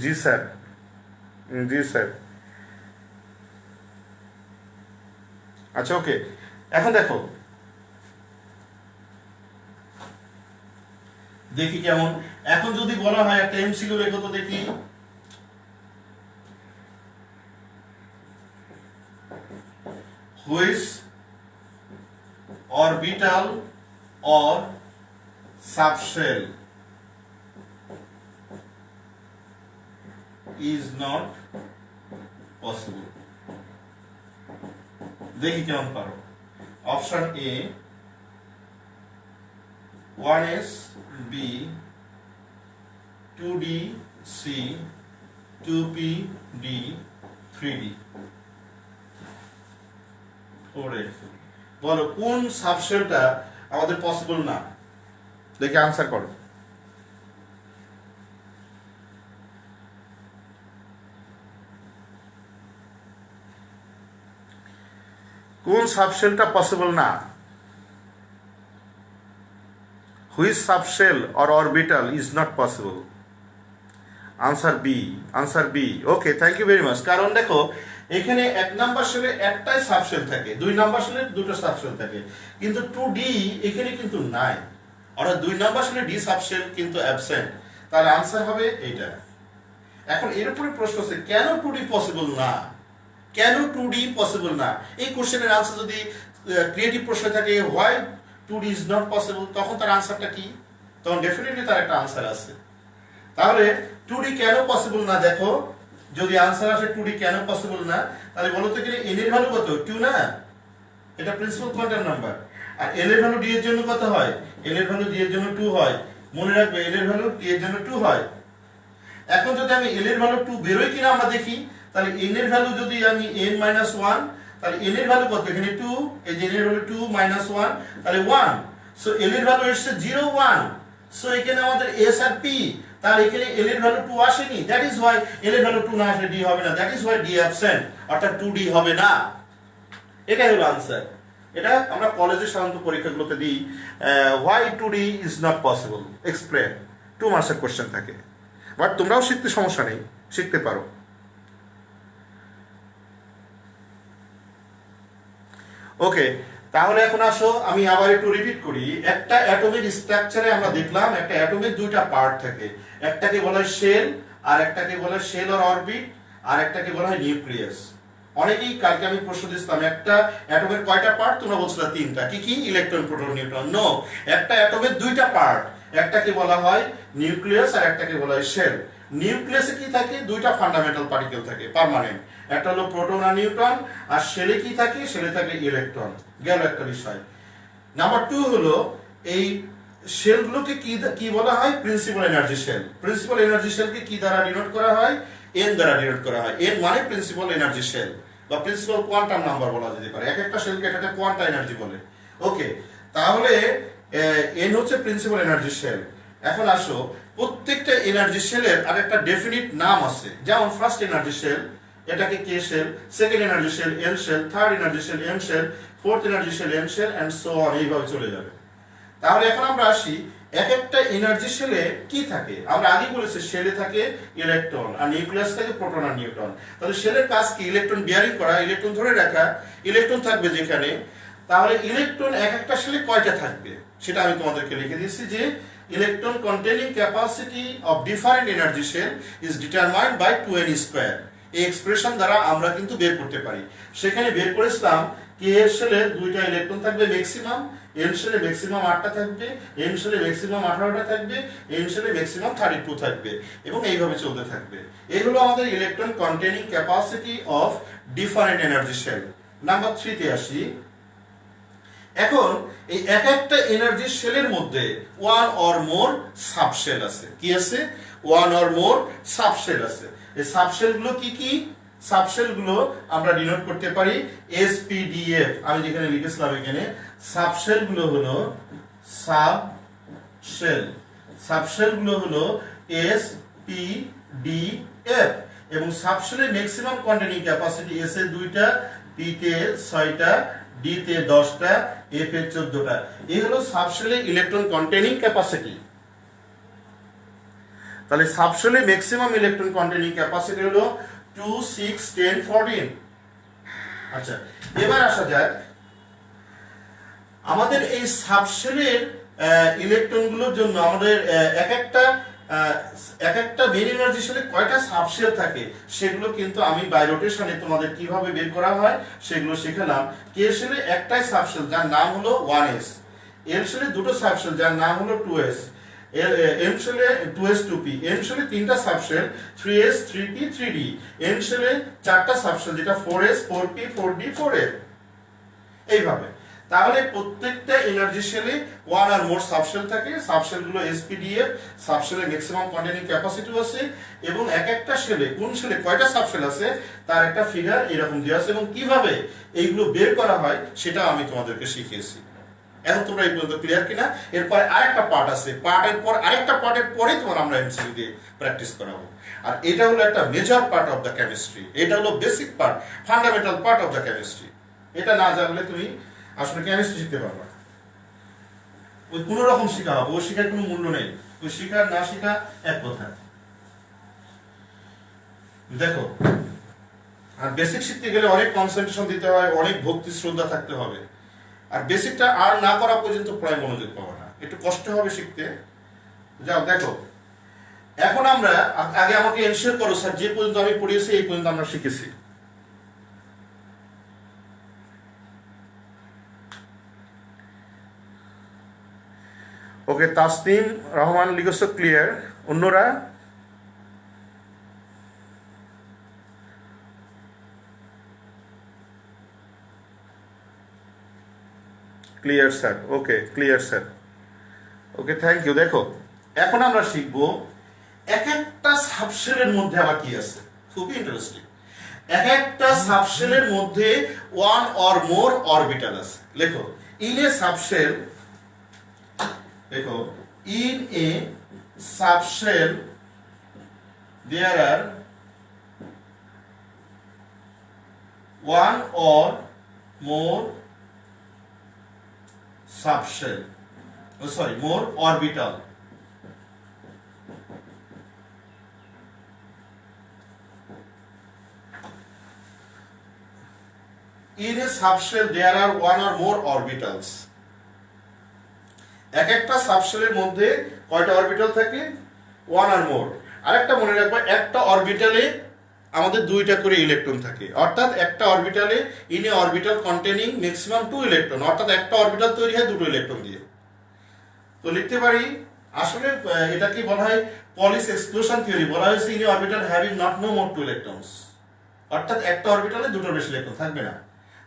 জি স্যার, জি স্যার। আচ্ছা ওকে, এখন দেখো দেখি কেমন। এখন যদি বলা হয় একটা এমসিকিউ লেখো তো দেখি। Which orbital or subshell is not possible? দেখি কেমন পারো। Option A 1S, B, 2D, C, 2P, D, 3D, 4F। বলো কোন সাবশেলটা আমাদের পসিবল না, দেখি আনসার করো। কোন সাবশেলটা পসিবল না? Which subshell or orbital is not possible? Answer B, answer B. Okay, thank you very much. কারণ দেখো এখানে 1 নাম্বার শেলে একটাই সাবশেল থাকে, 2 নাম্বার শেলে দুটো সাবশেল থাকে, কিন্তু 2D এখানে কিন্তু নাই, অর্থাৎ 2 নাম্বার শেলে ডি সাবশেল কিন্তু অ্যাবসেন্ট। তাহলে আনসার হবে এইটা। এখন এর উপরে প্রশ্ন আছে কেন 2D পসিবল না, কেন 2D পসিবল না? এই কোশ্চেনের আনসার যদি ক্রিয়েটিভ প্রশ্ন থাকে why 2D is not possible, তখন তার আনসারটা কি? তখন ডেফিনেটলি তার একটা আনসার আছে। তাহলে 2D কেন পসিবল না? দেখো যদি আনসার আসে 2D কেন পসিবল না, তাহলে বলো তো এখানে n এর ভ্যালু কত? 2 না? এটা প্রিন্সিপাল কোয়ান্টাম নাম্বার। আর l এর ভ্যালু d এর জন্য কত হয়? l এর ভ্যালু d এর জন্য 2 হয়। মনে রাখবে l এর ভ্যালু d এর জন্য 2 হয়। এখন যদি আমি l এর ভ্যালু 2 বেরোয় কিনা আমরা দেখি, তাহলে n এর ভ্যালু যদি আমি n-1, তাহলে n এর ভ্যালু কত? এখানে 2, এই যে n এর ভ্যালু 2 - 1, তাহলে 1। সো l এর ভ্যালু এসেছে 0, 1। সো এখানে আমাদের s আর p, তার এখানে l এর ভ্যালু 2 আসেনি। দ্যাট ইজ হোয়াই l এর ভ্যালু 2 না আসলে d হবে না। That is why d absent, অর্থাৎ 2d হবে না। এটাই হলো আনসার। এটা আমরা কলেজে সাধারণত পরীক্ষাগুলোতে দিই, why 2d is not possible, explain. 2 মার্কসের কোশ্চেন থাকে, বাট তোমরাও শিখতে সমস্যা নেই, শিখতে পারো। ওকে, তাহলে এখন আসো আমি আবার একটু রিপিট করি। একটা অ্যাটমিক স্ট্রাকচারে আমরা দেখলাম একটা অ্যাটমের দুইটা পার্ট থাকে, একটাকে বলা হয় শেল, আর একটাকে বলা হয় শেল অর অরবিট, আর একটাকে বলা হয় নিউক্লিয়াস। অনেকেই কালকে আমি প্রশ্ন দিচ্ছিলাম একটা অ্যাটমের কয়টা পার্ট, তোমরা বলছিলে 3টা। কি কি? Electron, proton, neutron. নো, একটা অ্যাটমের দুইটা পার্ট, একটাকে বলা হয় নিউক্লিয়াস আর একটাকে বলা হয় শেল। নিউক্লিয়াসে কি থাকে? দুইটা ফান্ডামেন্টাল পার্টিকেল থাকে পার্মানেন্ট, একটা হলো প্রোটন আর নিউট্রন। আর শেলে কি থাকে? শেলে থাকে ইলেকট্রন। গেল একটা বিষয়। নাম্বার 2 হলো এই শেলগুলোকে কি বলা হয়? Principal energy shell. Principal energy শেলকে কি দ্বারা ডিনোট করা হয়? n দ্বারা ডিনোট করা হয়। n মানে প্রিন্সিপাল এনার্জি শেল বা প্রিন্সিপাল কোয়ান্টাম নাম্বার বলা যেতে পারে। এক একটা শেলকে একটা কোয়ান্টাম এনার্জি বলে। ওকে, তাহলে n হচ্ছে প্রিন্সিপাল এনার্জি শেল। এখন আসো প্রত্যেকটা এনার্জি শেলের আর একটা ডেফিনিট নাম আছে। যেমন ফার্স্ট এনার্জি শেল, এটাকে K shell, second energy shell L shell, third energy shell M shell, fourth energy shell N shell and so on, এইভাবে চলে যাবে। তাহলে এখন আমরা আসি এক একটা এনার্জি শেলে কি থাকে। আমরা আগে বলেছি শেলে থাকে ইলেকট্রন আর নিউক্লিয়াস থাকে প্রোটন আর নিউট্রন। তাহলে শেলের কাজ কি? ইলেকট্রন বিয়ারিং করা, ইলেকট্রন ধরে রাখা। ইলেকট্রন থাকবে যেখানে, তাহলে ইলেকট্রন এক একটা শেলে কয়টা থাকবে সেটা আমি তোমাদেরকে লিখে দিচ্ছি যে electron containing capacity of different energy shell is determined by 2n square. এই এক্সপ্রেশন দ্বারা আমরা কিন্তু বের করতে পারি। সেখানে বের করেছিলাম কে এর শেলে দুইটা ইলেকট্রন থাকবে ম্যাক্সিমাম, এল শেলে ম্যাক্সিমাম 8টা থাকবে, এম শেলে ম্যাক্সিমাম 18টা থাকবে, এন শেলে ম্যাক্সিমাম 32 থাকবে এবং এইভাবে চলতে থাকবে। এই হলো আমাদের electron containing capacity of different energy shell. Number 3 তে আসি। এখন এই এক একটা এনার্জি শেলের মধ্যে ওয়ান অর মোর সাবশেল আছে। কি আছে? ওয়ান অর মোর সাবশেল আছে। এই সাবশেলগুলো কি কি? সাবশেলগুলো আমরা ডিনোট করতে পারি এসপিডিএফ। আমি যেখানে লিখেছিলাম এখানে সাবশেলগুলো হলো সাবশেল। সাবশেলগুলো হলো এসপিডিএফ এবং সাবশেলের ম্যাক্সিমাম কন্টেনিং ক্যাপাসিটি এস এর 2টা, পি তে 6টা, ডি তে 10টা, এফ এর 14টা। এই হলো সাবশেলের ইলেকট্রন কন্টেনিং ক্যাপাসিটি। তাহলে সাবশেলের ম্যাক্সিমাম ইলেকট্রন কন্টেনিং ক্যাপাসিটি হলো 2, 6, 10, 14। আচ্ছা, এবার আসা যাক আমাদের এই সাবশেলের ইলেকট্রনগুলোর জন্য আমাদের এক একটা মেইন এনার্জি শেলে কয়টা সাবশেল থাকে সেগুলো কিন্তু আমি বাই রোটেশনে তোমাদের কিভাবে বের করা হয় সেগুলো শিখালাম। কে শেলে একটাই সাবশেল যার নাম হলো 1s, এল শেলে দুটো সাবশেল যার নাম হলো 2s, M শেলে 2s 2p, M শেলে 3টা সাবশেল 3s 3p 3d, এন শেলে 4টা সাবশেল যেটা 4s 4p 4d 4f। এইভাবে তাহলে প্রত্যেকটা এনার্জি শেলে ওয়ান আর মোর সাবশেল থাকে। সাবশেলগুলো এসপিডিএফ, সাবশেলের ম্যাক্সিমাম কন্টেনিং ক্যাপাসিটি আছে এবং এক একটা শেলে কোন শেলে কয়টা সাবশেল আছে তার একটা ফিগার এরকম দেওয়া আছে এবং কিভাবে এইগুলো বের করা হয় সেটা আমি তোমাদেরকে শিখিয়েছি। এখন তোমরা এই পর্যন্ত ক্লিয়ার কিনা? এরপরে আরেকটা পার্ট আছে, পার্টের পর আরেকটা পার্টের পরে তোমার আমরা এমসিকিউ দিয়ে প্র্যাকটিস করাবো। আর এটা হলো একটা major part of the chemistry, এটা হলো basic part, fundamental part of the chemistry. এটা না জানলে তুমি আসলে কেমিস্ট্রি শিখতে পারবা না। ওই কোনো রকম শেখা হবে, ওই শেখার কোনো মূল্য নেই। ওই শেখা না শেখা এক কথা। দেখো, আর বেসিক শিখতে গেলে অনেক কনসেন্ট্রেশন দিতে হয়, অনেক ভক্তি শ্রদ্ধা থাকতে হবে। আর বেসিকটা আর না করা পর্যন্ত প্রায় মনোযোগ পাবো না, একটু কষ্ট হবে শিখতে। যাও দেখো, এখন আমরা আগে আমাকে এনশিওর করো স্যার যে পর্যন্ত আমি পড়িয়েছি এই পর্যন্ত আমরা শিখেছি। ওকে, তাসনিম রহমান লিখেছ ক্লিয়ার, অন্যরা? Clear sir, okay clear sir, okay thank you. দেখো এখন আমরা শিখবো এক একটা সাবশেলের মধ্যে আবার কি আছে, খুবই ইন্টারেস্টিং। এক একটা সাবশেলের মধ্যে ওয়ান অর মোর অরবিটাল আছে। লেখো ইন এ সাবশেল, দেখো in a subshell there are one or more subshell, more orbital. In a subshell there are one or more orbitals. এক একটা সাবশেলের মধ্যে কয়টা অরবিটাল থাকে? ওয়ান আর মোর। আরেকটা মনে রাখবা, একটা অরবিটালে আমাদের 2টা করে ইলেকট্রন থাকে, অর্থাৎ একটা অরবিটালে in a orbital containing maximum 2 electron, অর্থাৎ একটা অরবিটাল তৈরি হয় 2টো ইলেকট্রন দিয়ে। তো লিখতে পারি আসলে এটাকে বলা হয় পলিস এক্সক্লুশন থিওরি। বলা হয়েছে in a orbital having not no more 2 electrons, অর্থাৎ একটা অরবিটালে 2টোর বেশি ইলেকট্রন থাকবে না।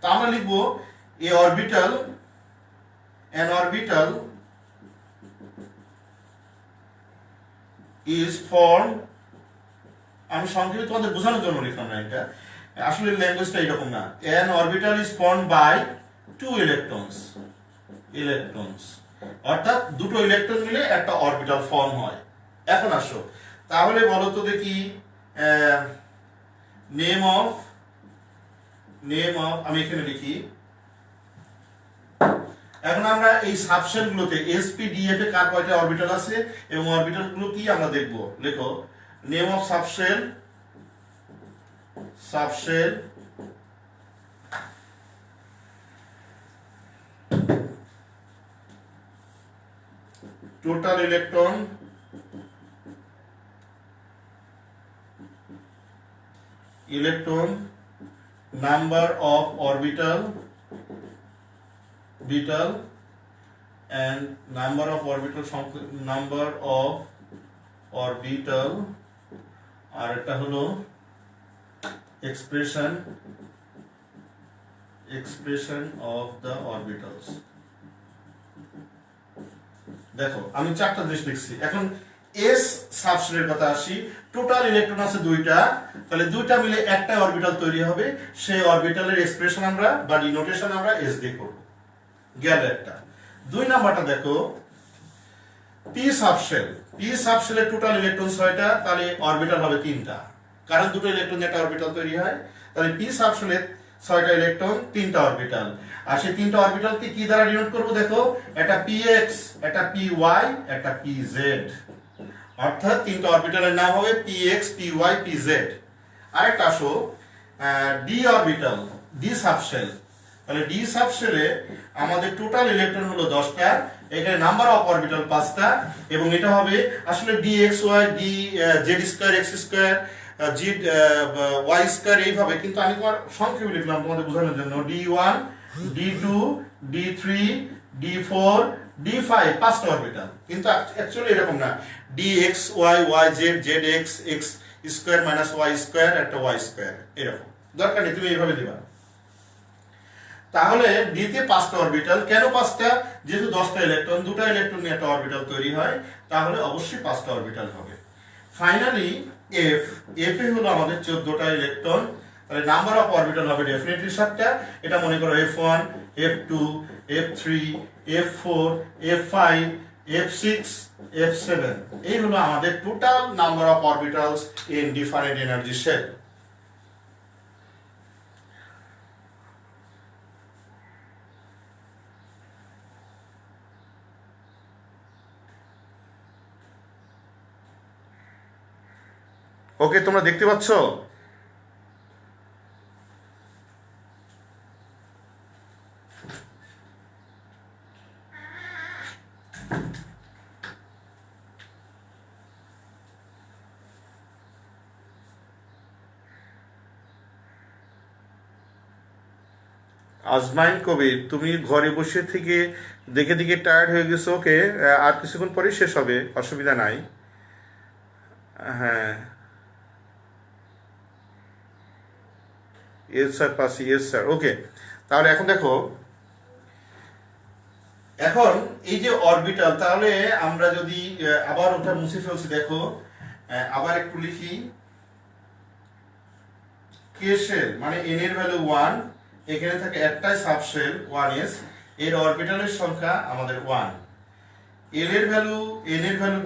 তো আমরা লিখব a orbital, an orbital is formed, আমি সংক্ষেপে তোমাদের বোঝানোর জন্য লিখলাম না, এটা আসলে ল্যাঙ্গুয়েজটা এরকম না। an orbital is formed by 2 electrons, অর্থাৎ 2টো ইলেকট্রন মিলে একটা অরবিটাল ফর্ম হয়। এখন আসো তাহলে বলো তো দেখি নেম অফ আমি এখানে লিখি। এখন আমরা এই সাবশেল গুলোতে sp df এ কার কয়টা অরবিটাল আছে এবং অরবিটাল গুলো কি আমরা দেখব। লেখো name of subshell total electron number of orbital and number of orbital আর এটা হলো expression of the orbitals। দেখো আমি চারটা জিনিস লিখছি। এখন এস সাবশেলের কথা আসি। টোটাল ইলেকট্রন আছে দুইটা, তাহলে দুইটা মিলে একটা অরবিটাল তৈরি হবে, সেই অরবিটালের এক্সপ্রেশন আমরা বা ডিনোটেশন আমরা এস দিয়ে করব। গেল একটা। দুই নাম্বারটা দেখো পি সাবশেলের টোটাল ইলেকট্রন 6টা, তাহলে অরবিটাল হবে 3টা, কারণ দুটো ইলেকট্রন একটা অরবিটাল তৈরি হয়। তাহলে পি সাবশেলের 6টা ইলেকট্রন 3টা অরবিটাল, আর সেই 3টা অরবিটালকে কি দ্বারা ডিনোট করব দেখো, একটা px, একটা py, একটা pz, অর্থাৎ 3টা অরবিটালের নাম হবে px, py, pz। আরেকটা আসো ডি অরবিটাল, ডি সাবশেল। তাহলে ডি সাবশেলে আমাদের টোটাল ইলেকট্রন হলো 10টা, এখানে নাম্বার অফ অরবিটাল 5টা, এবং এটা হবে আসলে dxy, z2 x2 y2 এইভাবে, কিন্তু আমি তোমার সংক্ষেপে লিখলাম তোমাদের বোঝানোর জন্য। d1 d2 d3 d4 d5 5টা অরবিটাল, কিন্তু অ্যাকচুয়ালি এরকম না। dxy yz zx x square minus y square একটা y স্কয়ার, এরকম দরকার নেই, তুমি এইভাবে দিবা। তাহলে ডিতে 5টা অরবিটাল। কেন 5টা? যেহেতু 10টা ইলেকট্রন, দুটো ইলেকট্রন নিয়ে একটা অরবিটাল তৈরি হয়, তাহলে অবশ্যই 5টা অরবিটাল হবে। ফাইনালি এফ এ হলো আমাদের 14টা ইলেকট্রন, তাহলে নাম্বার অফ অরবিটাল হবে ডেফিনেটলি 7টা। এটা মনে করো f1 f2 f3 f4 f5 f6 f7, এই হলো আমাদের total number of orbitals in different energy shell. Okay, তোমরা দেখতে পাচ্ছ? আজমাইন কবির, তুমি ঘরে বসে থেকে দেখে দেখে টায়ার্ড হয়ে গেছো। ওকে, আর কিছুক্ষণ পরেই শেষ হবে, অসুবিধা নাই। হ্যাঁ, ইয়েস স্যার পাসি, ইয়েস স্যার। ওকে, তাহলে এখন দেখো, এখন এই যে অরবিটাল, তাহলে আমরা যদি আবার ওটা মুছে ফেলছি, দেখো আবার একটু লিখি। কে শেল মানে n এর ভ্যালু 1, এখানে থাকে একটাই সাবশেল 1s, এর অরবিটালের সংখ্যা আমাদের 1। n এর ভ্যালু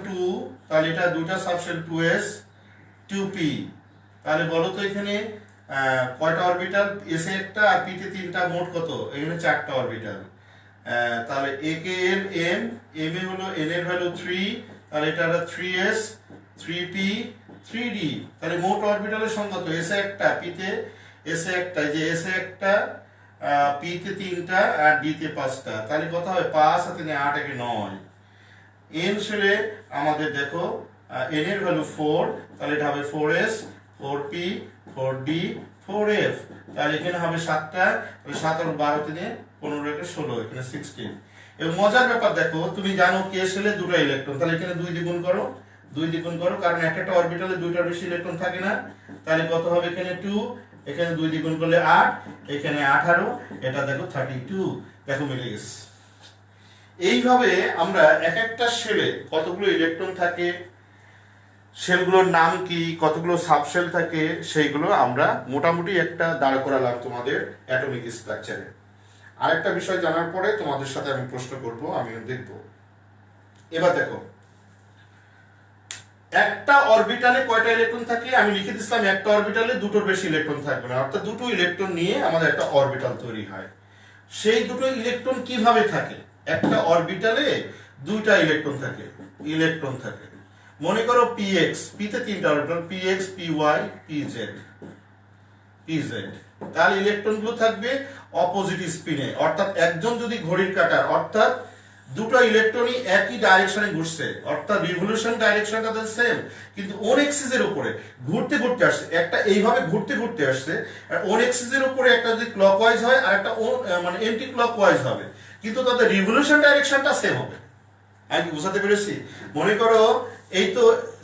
2, তাহলে এটা দুইটা সাবশেল 2s 2p। তাহলে বলো তো এখানে কয়টা অরবিটাল? s এ একটা আর p তে 3টা, মোট কত? এখানে 4টা অরবিটাল। তাহলে a কে m এ হলো n এর ভ্যালু 3, তাহলে এটা হলো 3s 3p 3d। তাহলে মোট অরবিটালের সংখ্যা তো s এ একটা, p তে s এ একটা, এই যে s এ একটা, p তে 3টা আর d তে 5টা, তাহলে কত হবে? 5 আর 3 8 একে 9। n শেলে আমাদের দেখো n এর ভ্যালু 4, তাহলে এটা হবে 4s 4p 4d 4f, তাহলে এখানে হবে 7টা, তাহলে 7 আর 12 3 15 একে 16, এখানে 16। এবং মজার ব্যাপার দেখো, তুমি জানো কে শেলে দুটো ইলেকট্রন, তাহলে এখানে 2 দ্বিগুণ করো, 2 দ্বিগুণ করো, কারণ একটা অরবিটালে দুইটার বেশি ইলেকট্রন থাকে না। তাহলে কত হবে? এখানে 2, এখানে 2 দ্বিগুণ করলে 8, এখানে 18, এটা দেখো 32। দেখো মিলে গেছে। এইভাবে আমরা এক একটা শেলে কতগুলো ইলেকট্রন থাকে, শেলগুলোর নাম কি, কতগুলো সাবশেল থাকে, সেইগুলো আমরা মোটামুটি একটা দাঁড় করালাম তোমাদের অ্যাটমিক স্ট্রাকচারে। আরেকটা বিষয় জানার পরে তোমাদের সাথে আমি প্রশ্ন করব, আমিও দেখব। এবার দেখো, একটা অরবিটালে কয়টা ইলেকট্রন থাকে আমি লিখে দিচ্ছিলাম, একটা অরবিটালে দুটোর বেশি ইলেকট্রন থাকবে না, অর্থাৎ দুটো ইলেকট্রন নিয়ে আমাদের একটা অরবিটাল তৈরি হয়। সেই দুটো ইলেকট্রন কিভাবে থাকে? একটা অরবিটালে দুইটা ইলেকট্রন থাকে। মনে করো পিএক্স, পিতে তিনটা অরবিটাল, পিএক্স, পিওয়াই, পিজেড। তাহলে ইলেকট্রন গুলো থাকবে অপোজিট স্পিনে, অর্থাৎ একজন যদি ঘড়ির কাঁটার, অর্থাৎ দুটো ইলেকট্রনই একই ডাইরেকশনে ঘুরছে, অর্থাৎ রিভলিউশন ডাইরেকশনটা তো সেম, কিন্তু ওন এক্সিস এর উপরে ঘুরতে ঘুরতে আসছে, একটা এইভাবে ঘুরতে ঘুরতে আসছে, আর ওন এক্সিস এর উপরে একটা যদি ক্লকওয়াইজ হয় আর একটা মানে এন্টি ক্লকওয়াইজ হবে, কিন্তু তাদের রিভলিউশন ডাইরেকশনটা সেম হবে। আমি কি বুঝাতে পেরেছি? মনে করো এই তো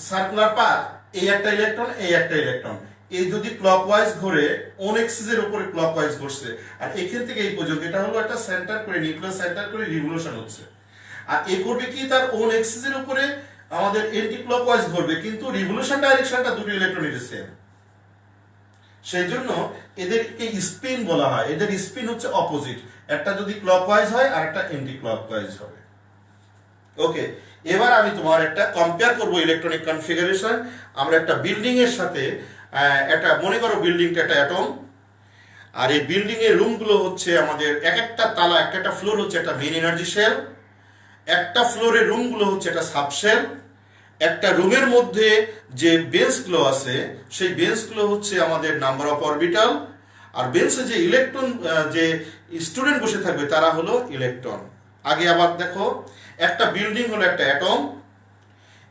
সার্কুলার পাথ, এই একটা ইলেকট্রন, এই একটা ইলেকট্রন, এই যদি ক্লকওয়াইজ ঘুরে ওন এক্সিস এর উপরে ক্লকওয়াইজ ঘুরছে, আর এখান থেকে এই পর্যন্ত এটা হলো একটা সেন্টার করে, নিউক্লিয়াস সেন্টার করে রিভলিউশন হচ্ছে, আর এ করবে কি তার ওন এক্সিস এর উপরে আমাদের এন্টি ক্লকওয়াইজ ঘুরবে, কিন্তু রিভলিউশন ডাইরেকশনটা দুটো ইলেকট্রনের সেম। সেই জন্য এদেরকে স্পিন বলা হয়, এদের স্পিন হচ্ছে অপোজিট, একটা যদি ক্লকওয়াইজ হয় আর একটা এন্টি ক্লকওয়াইজ হবে। ওকে, এবার আমি তোমার একটা কম্পেয়ার করব ইলেকট্রনিক কনফিগারেশন। আমরা একটা বিল্ডিং এর সাথে একটা, মনে করো বিল্ডিংটা একটা অ্যাটম, আর এই বিল্ডিং এর রুমগুলো হচ্ছে আমাদের এক একটা তালা, একটা ফ্লোর হচ্ছে একটা মেইন এনার্জি শেল, একটা ফ্লোরের রুমগুলো হচ্ছে একটা সাবশেল, একটা রুমের মধ্যে যে বেঞ্চগুলো আছে সেই বেঞ্চগুলো হচ্ছে আমাদের নাম্বার অফ অরবিটাল, আর বেঞ্চে যে ইলেকট্রন, যে স্টুডেন্ট বসে থাকবে তারা হলো ইলেকট্রন। আগে আবার দেখো, একটা বিল্ডিং হলো একটা অ্যাটম,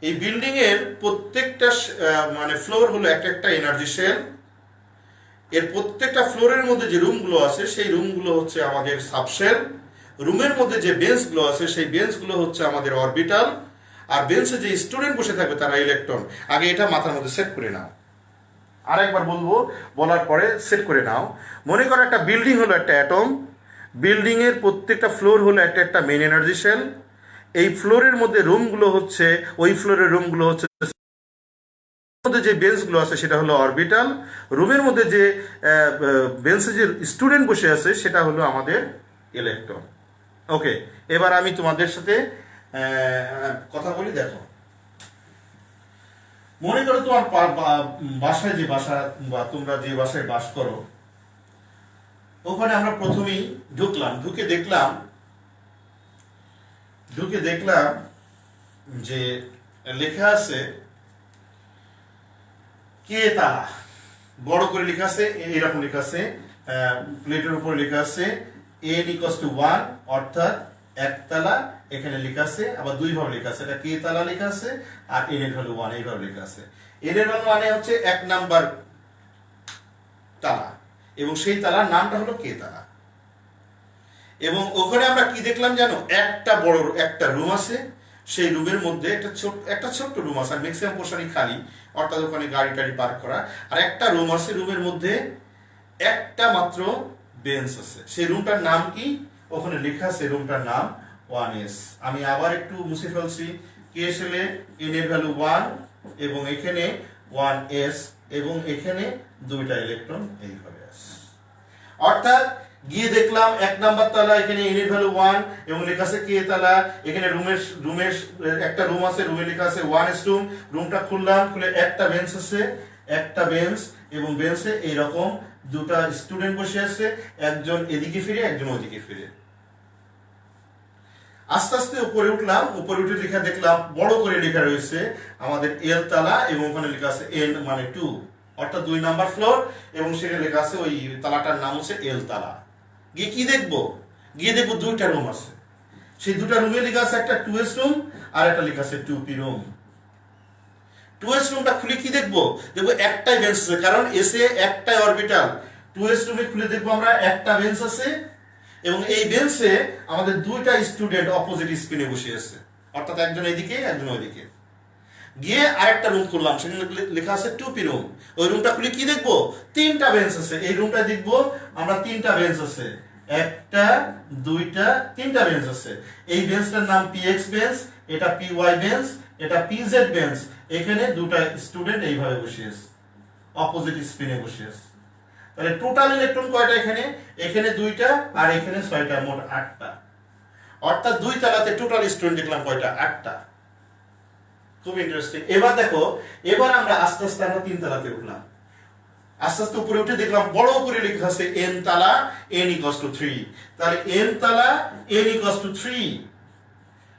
এই বিল্ডিং এর প্রত্যেকটা মানে ফ্লোর হলো একটা এনার্জি শেল, এর প্রত্যেকটা ফ্লোরের মধ্যে যে রুমগুলো আছে সেই রুমগুলো হচ্ছে আমাদের সাবশেল, রুমের মধ্যে যে বেঞ্চগুলো আছে সেই বেঞ্চগুলো হচ্ছে আমাদের অরবিটাল, আর বেঞ্চে যে স্টুডেন্ট বসে থাকবে তারা ইলেকট্রন। আগে এটা মাথার মধ্যে সেট করে নাও, আরেকবার বলবো, বলার পরে সেট করে নাও। মনে করো একটা বিল্ডিং হলো একটা অ্যাটম, বিল্ডিং এর প্রত্যেকটা ফ্লোর হলো একটা মেইন এনার্জি শেল, এই ফ্লোরের মধ্যে রুমগুলো হচ্ছে, ওই ফ্লোরের রুমগুলো হচ্ছে মধ্যে যে বেঞ্চগুলো আছে সেটা হলো অরবিটাল, রুমের মধ্যে যে বেঞ্চে যে স্টুডেন্ট বসে আছে সেটা হলো আমাদের ইলেকট্রন। ওকে, এবার আমি তোমাদের সাথে কথা বলি। দেখো, মনে করো তোমার বাসায়, যে বাসা বা তোমরা যে বাসায় বাস করো, ওখানে আমরা প্রথমেই ঢুকলাম, ঢুকে দেখলাম যে লেখা আছে কে তালা, বড় করে লেখা আছে, এরকম লেখা আছে, প্লেটের উপর লেখা আছে n=1, অর্থাৎ একতলা, এখানে লেখা আছে আবার দুই ভাবে লেখা আছে, এটা কে তালা লেখা আছে, আর n এর ভ্যালু 1 এইভাবে লেখা আছে। n এর ভ্যালু মানে হচ্ছে এক নাম্বার তালা, এবং সেই তালার নামটা হলো কে তালা। এবং ওখানে আমরা কি দেখলাম জানো, একটা বড় একটা রুম আছে, সেই রুমের মধ্যে একটা ছোট্ট রুম আছে, আর ম্যাক্সিমাম পোর্শনই খালি, অর্থাৎ ওখানে গাড়ি টাড়ি পার্ক করা, আর একটা রুম আছে, রুমের মধ্যে একটা মাত্র বেঞ্চ আছে। সেই রুমটার নাম কি? ওখানে লেখা আছে রুমটার নাম 1s। আমি আবার একটু মুছে ফেলছি, কে শেলে n এর ভ্যালু 1, এবং এখানে 1s, এবং এখানে দুইটা ইলেকট্রন এইভাবে আছে। অর্থাৎ গিয়ে দেখলাম এক নাম্বার তালা, এখানে n এর ভ্যালু 1 এবং লেখা আছে কে তালা, এখানে রুমের একটা রুম আছে, রুমে লেখা আছে 1s রুম। রুমটা খুললাম, খুলে একটা বেঞ্চ আছে, একটা বেঞ্চ, এবং বেঞ্চে এইরকম দুটা স্টুডেন্ট বসে আছে, একজন এদিকে ফিরে একজন ওদিকে ফিরে। আস্তে আস্তে উপরে উঠলাম, উপরে উঠে দেখলাম বড় করে লেখা রয়েছে আমাদের এল তালা, এবং ওখানে লেখা আছে n মানে 2, অর্থাৎ 2 নাম্বার ফ্লোর, এবং সেখানে লেখা আছে ওই তালাটার নাম হচ্ছে এল তালা। গিয়ে কি দেখবো? গিয়ে দেখবো দুইটা রুম আছে, সেই দুটা রুমে লেখা আছে একটা 2s রুম আর একটা লেখা আছে 2p রুম। 2s রুমটা খুলে কি দেখবো? দেখবো একটাই বেঞ্চ আছে, কারণ এসে একটাই অরবিটাল। 2s রুমে খুলে দেখবো আমরা একটা বেঞ্চ আছে, এবং এই বেঞ্চে আমাদের দুইটা স্টুডেন্ট অপোজিট স্পিনে বসে আছে, অর্থাৎ একজন এদিকে একজন ওইদিকে। গিয়ে আরেকটা রুম খুললাম, সেখানে লেখা আছে 2p রুম। ওই রুমটা খুলে কি দেখবো? তিনটা বেঞ্চ আছে। এই রুমটা দেখবো আমরা তিনটা বেঞ্চ আছে, একটা দুইটা তিনটা বেঞ্চ আছে। এই বেঞ্চটার নাম px বেঞ্চ, এটা py বেঞ্চ, এটা pz বেঞ্চ। এখানে দুটা স্টুডেন্ট এইভাবে বসে আছে, অপোজিট স্পিনে বসে আছে। তাহলে টোটাল ইলেকট্রন কয়টা? এখানে দুইটা, আর এখানে 6টা, মোট 8টা। অর্থাৎ দুই তালাতে টোটাল স্টুডেন্ট দেখলাম কয়টা? 8টা। খুব ইন্টারেস্টিং। এবার দেখো, এবার আমরা আস্তে আস্তে আমরা 3 তালাতে উঠলাম। আস্তে আস্তে উপরে উঠে দেখলাম বড় করে লেখা আছে n তালা n = 3। তাহলে n তালা n = 3।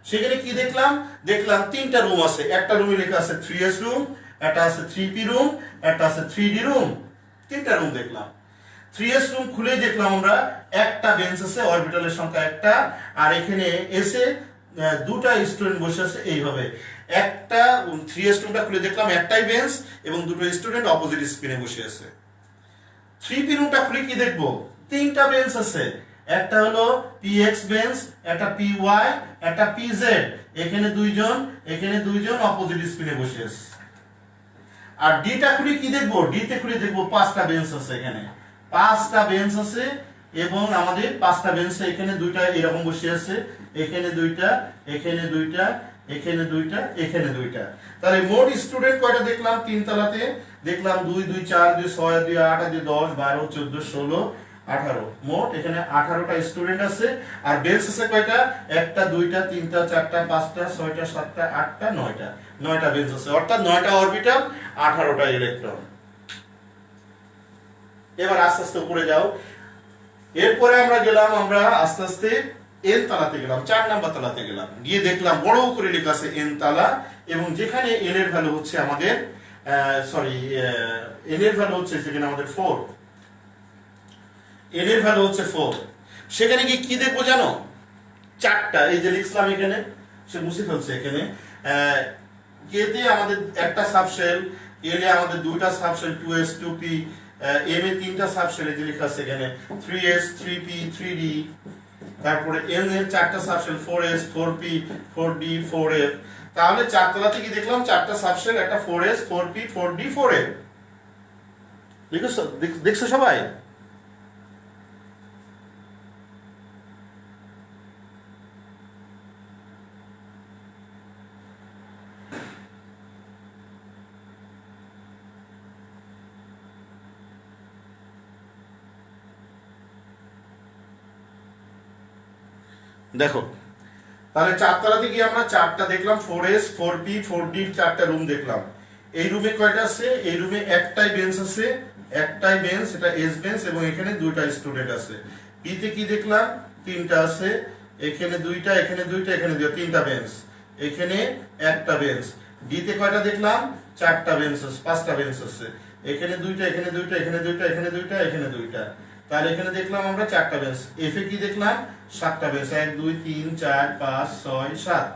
সেখানে কি দেখলাম? দেখলাম 3টা রুম আছে। একটা রুমে লেখা আছে 3s রুম, একটা আছে 3p রুম, একটা আছে 3d রুম। 3টা রুম দেখলাম। 3s রুম খুলে দেখলাম আমরা একটা বেঞ্চ আছে, অরবিটালের সংখ্যা একটা, আর এখানে এসে দুটা স্টুডেন্ট বসে আছে এইভাবে। একটা 3s রুমটা খুলে দেখলাম একটাই বেঞ্চ এবং দুটো স্টুডেন্ট অপোজিট স্পিনে বসে আছে। 3p রুমটা খুলে কি দেখবো? 3টা বেঞ্চ আছে। একটা হলো px বেঞ্চ, একটা py, একটা pz। এখানে দুইজন অপোজিট স্পিনে বসে আছে। আর ডিটা খুলে কি দেখবো? ডিতে খুলে দেখবো 5টা বেঞ্চ আছে। এখানে 5টা বেঞ্চ আছে এবং আমাদের 5টা বেঞ্চে এখানে দুইটা এরকম বসে আছে, এখানে দুইটা, এখানে দুইটা, এখানে দুইটা, এখানে দুইটা। তাহলে মোট স্টুডেন্ট কয়টা দেখলাম 3 তলাতে? দেখলাম 2 2 4 2 6 2 8 2 10 12 14 16 18। মোট এখানে 18টা স্টুডেন্ট আছে। আর বেঞ্চ আছে কয়টা? একটা, দুইটা, তিনটা, চারটা, পাঁচটা, ছয়টা, সাতটা, আটটা, নয়টা। 9টা বেঞ্চ আছে, অর্থাৎ 9টা অরবিটাল, 18টা ইলেকট্রন। এবার আস্তে আস্তে উপরে যাও। এরপরে আমরা গেলাম, আমরা আস্তে আস্তে n তালাতে গেলাম, 4 নাম্বার তালাতে গেলাম। গিয়ে দেখলাম বড় করে লেখা আছে n তালা, এবং যেখানে n এর ভ্যালু হচ্ছে আমাদের n এর ভ্যালু হচ্ছে সেখানে আমাদের 4। n এর ভ্যালু হচ্ছে 4। সেখানে গিয়ে কি দেখবো জানো? 4টা, এই যে লিখলাম এখানে, সে মুছে ফেলছে এখানে। কেতে আমাদের একটা সাবশেল, এলে আমাদের দুইটা সাবশেল 2s 2p, m এ 3টা সাবশেল, এই যে লেখা আছে এখানে 3s 3p 3d। তারপরে n এর 4টা subshell 4s 4p 4d 4f। তাহলে 4 তলা থেকে দেখলাম 4টা সাবশেল, একটা 4s 4p 4d 4f। দেখছো সবাই? দেখো, তাহলে 4 তলাতে গিয়ে আমরা 4টা দেখলাম, 4s 4p 4d 4টা রুম দেখলাম। এই রুমে কয়টা আছে? এই রুমে একটাই বেঞ্চ আছে, একটাই বেঞ্চ, এটা এস বেঞ্চ, এবং এখানে দুইটা স্টুডেন্ট আছে। পি তে কি দেখলাম? 3টা আছে, এখানে দুইটা, এখানে দুইটা, এখানে দুইটা, 3টা বেঞ্চ, এখানে একটা বেঞ্চ। ডি তে কয়টা দেখলাম? 4টা বেঞ্চ আছে, 5টা বেঞ্চ আছে, এখানে দুইটা, এখানে দুইটা, এখানে দুইটা, এখানে দুইটা, এখানে দুইটা। তাহলে এখানে দেখলাম আমরা 4টা বেঞ্চ। এফ এ কি দেখলাম? 7টা বেঞ্চ, 1 2 3 4 5 6 7।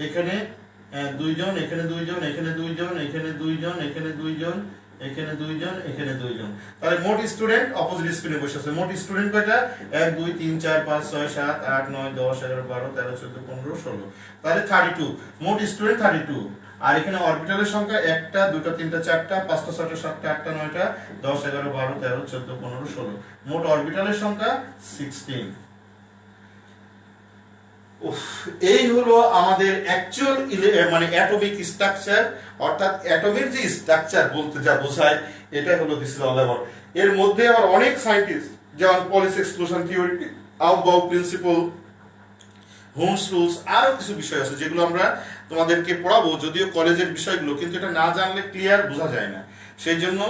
এখানে দুইজন, এখানে দুইজন, এখানে দুইজন, এখানে দুইজন, এখানে দুইজন, এখানে দুইজন, এখানে দুইজন। তাহলে মোট স্টুডেন্ট অপোজিট স্পিনে বসে আছে। মোট স্টুডেন্ট কয়টা? 1 2 3 4 5 6 7 8 9 10 11 12 13 14 15 16। তাহলে 32। মোট স্টুডেন্ট 32। আর এখানে অরবিটালের সংখ্যা 1টা 2টা 3টা 4টা 5টা 6টা 7টা 8টা 9টা 10 11 12 13 14 15 16। মোট অরবিটালের সংখ্যা 16। এই হলো আমাদের অ্যাকচুয়াল মানে অ্যাটমিক স্ট্রাকচার, অর্থাৎ অ্যাটমের যে স্ট্রাকচার বলতে যা বোঝায়, এটা হলো দিস ইজ অল অ্যাবাউট। এর মধ্যে আবার অনেক সায়েন্টিস্ট, যেমন Pauli's exclusion theory, aufbau principle, হোমস রুলস, আরো কিছু বিষয় আছে যেগুলো আমরা তোমাদেরকে পড়াবো, যদিও কলেজের বিষয়গুলো, কিন্তু এটা না জানলে ক্লিয়ার বোঝা যায় না। সেই জন্য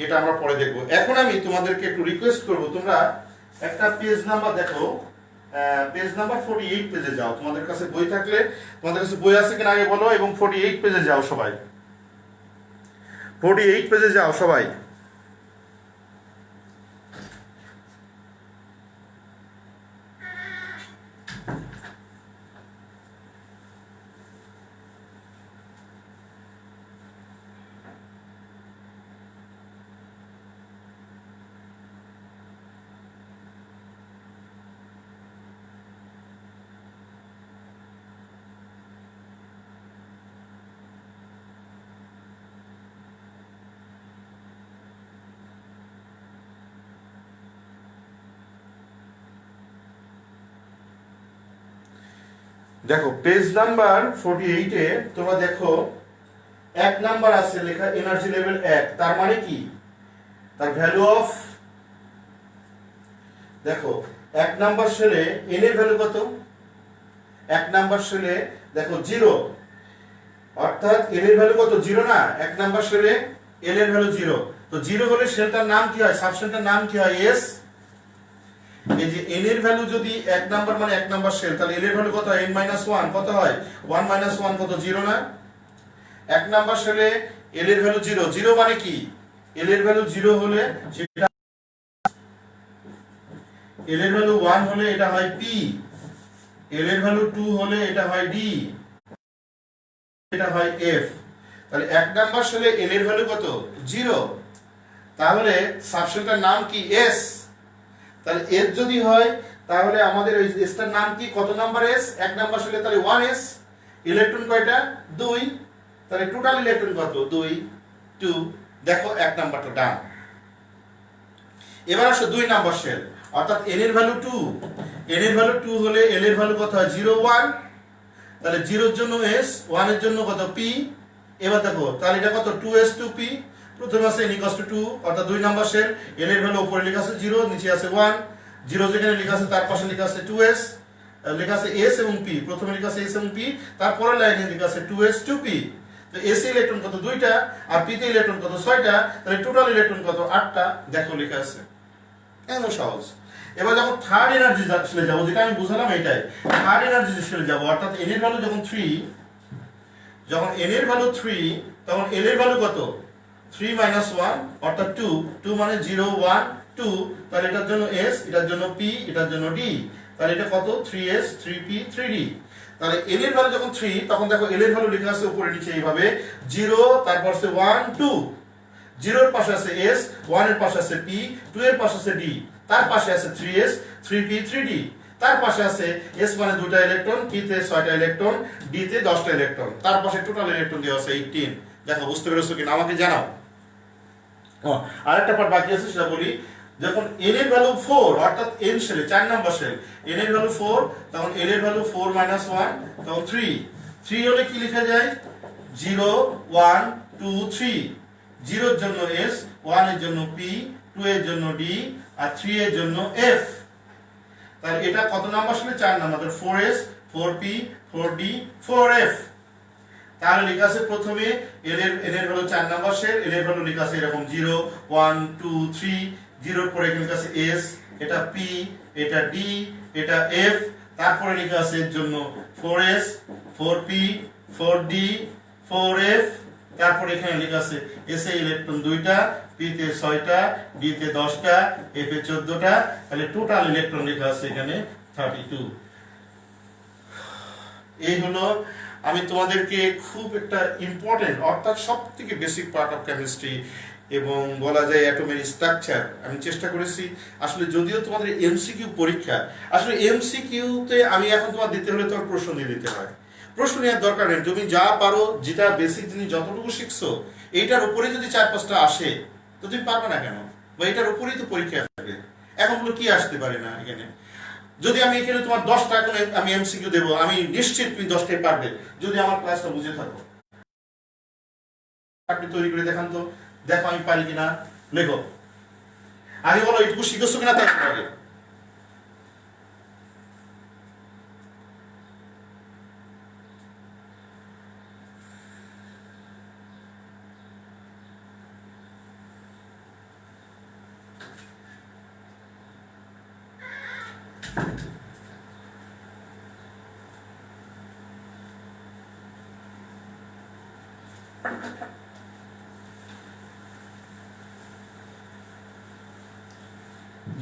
এটা আমরা পরে দেখবো। এখন আমি তোমাদেরকে একটু রিকোয়েস্ট করবো, তোমরা একটা পেজ নাম্বার দেখো, পেজ নাম্বার 48 পেজে যাও। তোমাদের কাছে বই থাকলে, তোমাদের কাছে বই আছে কিনা আগে বলো, এবং 48 পেজে যাও সবাই। 48 পেজে যাও সবাই। দেখো পেজ নাম্বার 48 এ তোমরা দেখো 1 নাম্বার আছে লেখা এনার্জি লেভেল 1। তার মানে কি? তার ভ্যালু অফ, দেখো 1 নাম্বার সেলে এন এর ভ্যালু কত? 1 নাম্বার সেলে দেখো 0, অর্থাৎ এল এর ভ্যালু কত, জিরো না? এক নাম্বার সেলে এল এর ভ্যালু জিরো। তো জিরো হলে সেলটার নাম কি হয়, সাবশেলটার নাম কি হয়, এস। এই যে এন এর ভ্যালু যদি এক নাম্বার মানে এক নাম্বার সেল, তাহলে এল এর ভ্যালু কত হয়, এন মাইনাস ওয়ান, কত হয়, ওয়ান মাইনাস ওয়ান কত, জিরো না? এক নাম্বার সেলে এল এর ভ্যালু জিরো, জিরো মানে কি, এল এর ভ্যালু জিরো হলে সেটা, এল এর ভ্যালু ওয়ান হলে এটা হয় পি, এল এর ভ্যালু টু হলে এটা হয় ডি, এটা হয় এফ। তাহলে এক নাম্বার সেলে এল এর ভ্যালু কত, জিরো, তাহলে সাবশেলটার নাম কি, এস। তাহলে এস যদি হয় তাহলে আমাদের ওই এসটার নাম কি, কত নাম্বার এস, এক নাম্বার সেলে, তাহলে ওয়ান এস। ইলেকট্রন কয়টা, দুই, তাহলে টোটাল ইলেকট্রন কত, দুই, টু। দেখো এক নাম্বারটা ডান। এবার আসো দুই নাম্বার সেল, অর্থাৎ এন এর ভ্যালু টু, এন এর ভ্যালু টু হলে এল এর ভ্যালু কত হয়, জিরো, ওয়ান। তাহলে জিরোর জন্য এস, ওয়ানের জন্য কত, পি। এবার দেখো তাহলে এটা কত, টু এস টু পি। প্রথমে আছে এন ইকুয়ালস টু টু, অর্থাৎ দুই নাম্বার সেল, এন এর ভ্যালু উপরে লেখা আছে জিরো, নিচে আছে ওয়ান। জিরো যেখানে লেখা আছে তার পাশে লেখা আছে টু এস, লেখা আছে এস এবং পি, প্রথমে লেখা আছে এস এবং পি, তারপরে লাইনে লেখা আছে টু এস টু পি। তো এস এ ইলেকট্রন কত, দুইটা, আর পি তে ইলেকট্রন কত, ছয়টা, তাহলে টোটাল ইলেকট্রন কত, আটটা। দেখো লেখা আছে, এমন সহজ। এবার যখন থার্ড এনার্জি সেলে যাবো, যেটা আমি বুঝালাম এটাই, থার্ড এনার্জি সেলে যাবো, অর্থাৎ এন এর ভ্যালু যখন থ্রি, যখন এন এর ভ্যালু থ্রি, তখন এল এর ভ্যালু কত, থ্রি মাইনাস ওয়ান, অর্থাৎ টু, টু মানে জিরো, ওয়ান, টু। তাহলে এটার জন্য এস, এটার জন্য পি, এটার জন্য ডি। তাহলে এটা কত, three S, three P, three D. তাহলে এল এর ভ্যালু যখন থ্রি, তখন দেখো এল এর ভ্যালু লেখা আছে উপরে নিচে এইভাবে, জিরো, তারপর আছে ওয়ান, টু। জিরোর পাশে আছে এস, ওয়ানের পাশে আছে পি, টু এর পাশে আছে ডি, তার পাশে আছে three S, three P, three D. তার পাশে আছে এস মানে দুটা ইলেকট্রন, পি তে ছয়টা ইলেকট্রন, ডি তে 10টা ইলেকট্রন, তার পাশে টোটাল ইলেকট্রন দেওয়া আছে 18। দেখো বুঝতে পেরেছো কিনা আমাকে জানাও। আরেকটা পার্ট বাকি আছে, সেটা বলি। যখন এন এর ভ্যালু ফোর, অর্থাৎ এন সেলে, চার নাম্বার সেল, এন এর ভ্যালু ফোর, তখন এল এর ভ্যালু ফোর মাইনাস ওয়ান, তখন থ্রি। থ্রি হলে কি লেখা যায়, জিরো, ওয়ান, টু, থ্রি। জিরোর জন্য এস, ওয়ান এর জন্য পি, টু এর জন্য ডি, আর থ্রি এর জন্য এফ। তাহলে এটা কত নাম্বার সেলে, চার number, four S, four P, four D, four F. তাহলে লেখা আছে প্রথমে এল এর ভ্যালু চার নাম্বার সেল, এল এর ভ্যালু লেখা আছে এরকম জিরো, ওয়ান, টু, থ্রি। জিরোর পরে এখানে লেখা আছে এস, এটা পি, এটা ডি, এটা এফ। তারপরে লেখা আছে এর জন্য four S, four P, four D, four F. তারপরে এখানে লেখা আছে এস এ ইলেকট্রন দুইটা, পি তে ছয়টা, ডি তে 10টা, এফ এ 14টা। তাহলে টোটাল ইলেকট্রন লেখা আছে এখানে 32। এই হলো আমি তোমাদেরকে খুব একটা ইম্পর্টেন্ট, অর্থাৎ সব থেকে বেসিক পার্ট অফ কেমিস্ট্রি এবং বলা যায় অ্যাটমের স্ট্রাকচার আমি চেষ্টা করেছি। আসলে যদিও তোমাদের এমসিকিউ পরীক্ষা, আসলে এমসিকিউতে আমি এখন তোমার দিতে হলে তোমার প্রশ্ন দিয়ে দিতে হয়। প্রশ্ন নেওয়ার দরকার নেই, তুমি যা পারো, যেটা বেসিক জিনিস যতটুকু শিখছো, এইটার উপরে যদি চার পাঁচটা আসে তো তুমি পারবে না কেন, বা এটার উপরেই তো পরীক্ষা থাকবে। এখন বলো কি আসতে পারে না এখানে। যদি আমি এখানে তোমার 10টা এখন আমি এমসিকিউ দেবো, আমি নিশ্চিত তুমি 10টাই পারবে যদি আমার ক্লাসটা বুঝে থাকো। আপনি তৈরি করে দেখান তো, দেখো আমি পারি কিনা। লেখো, আগে বলো এইটুকু শিখেছো কিনা তার আগে।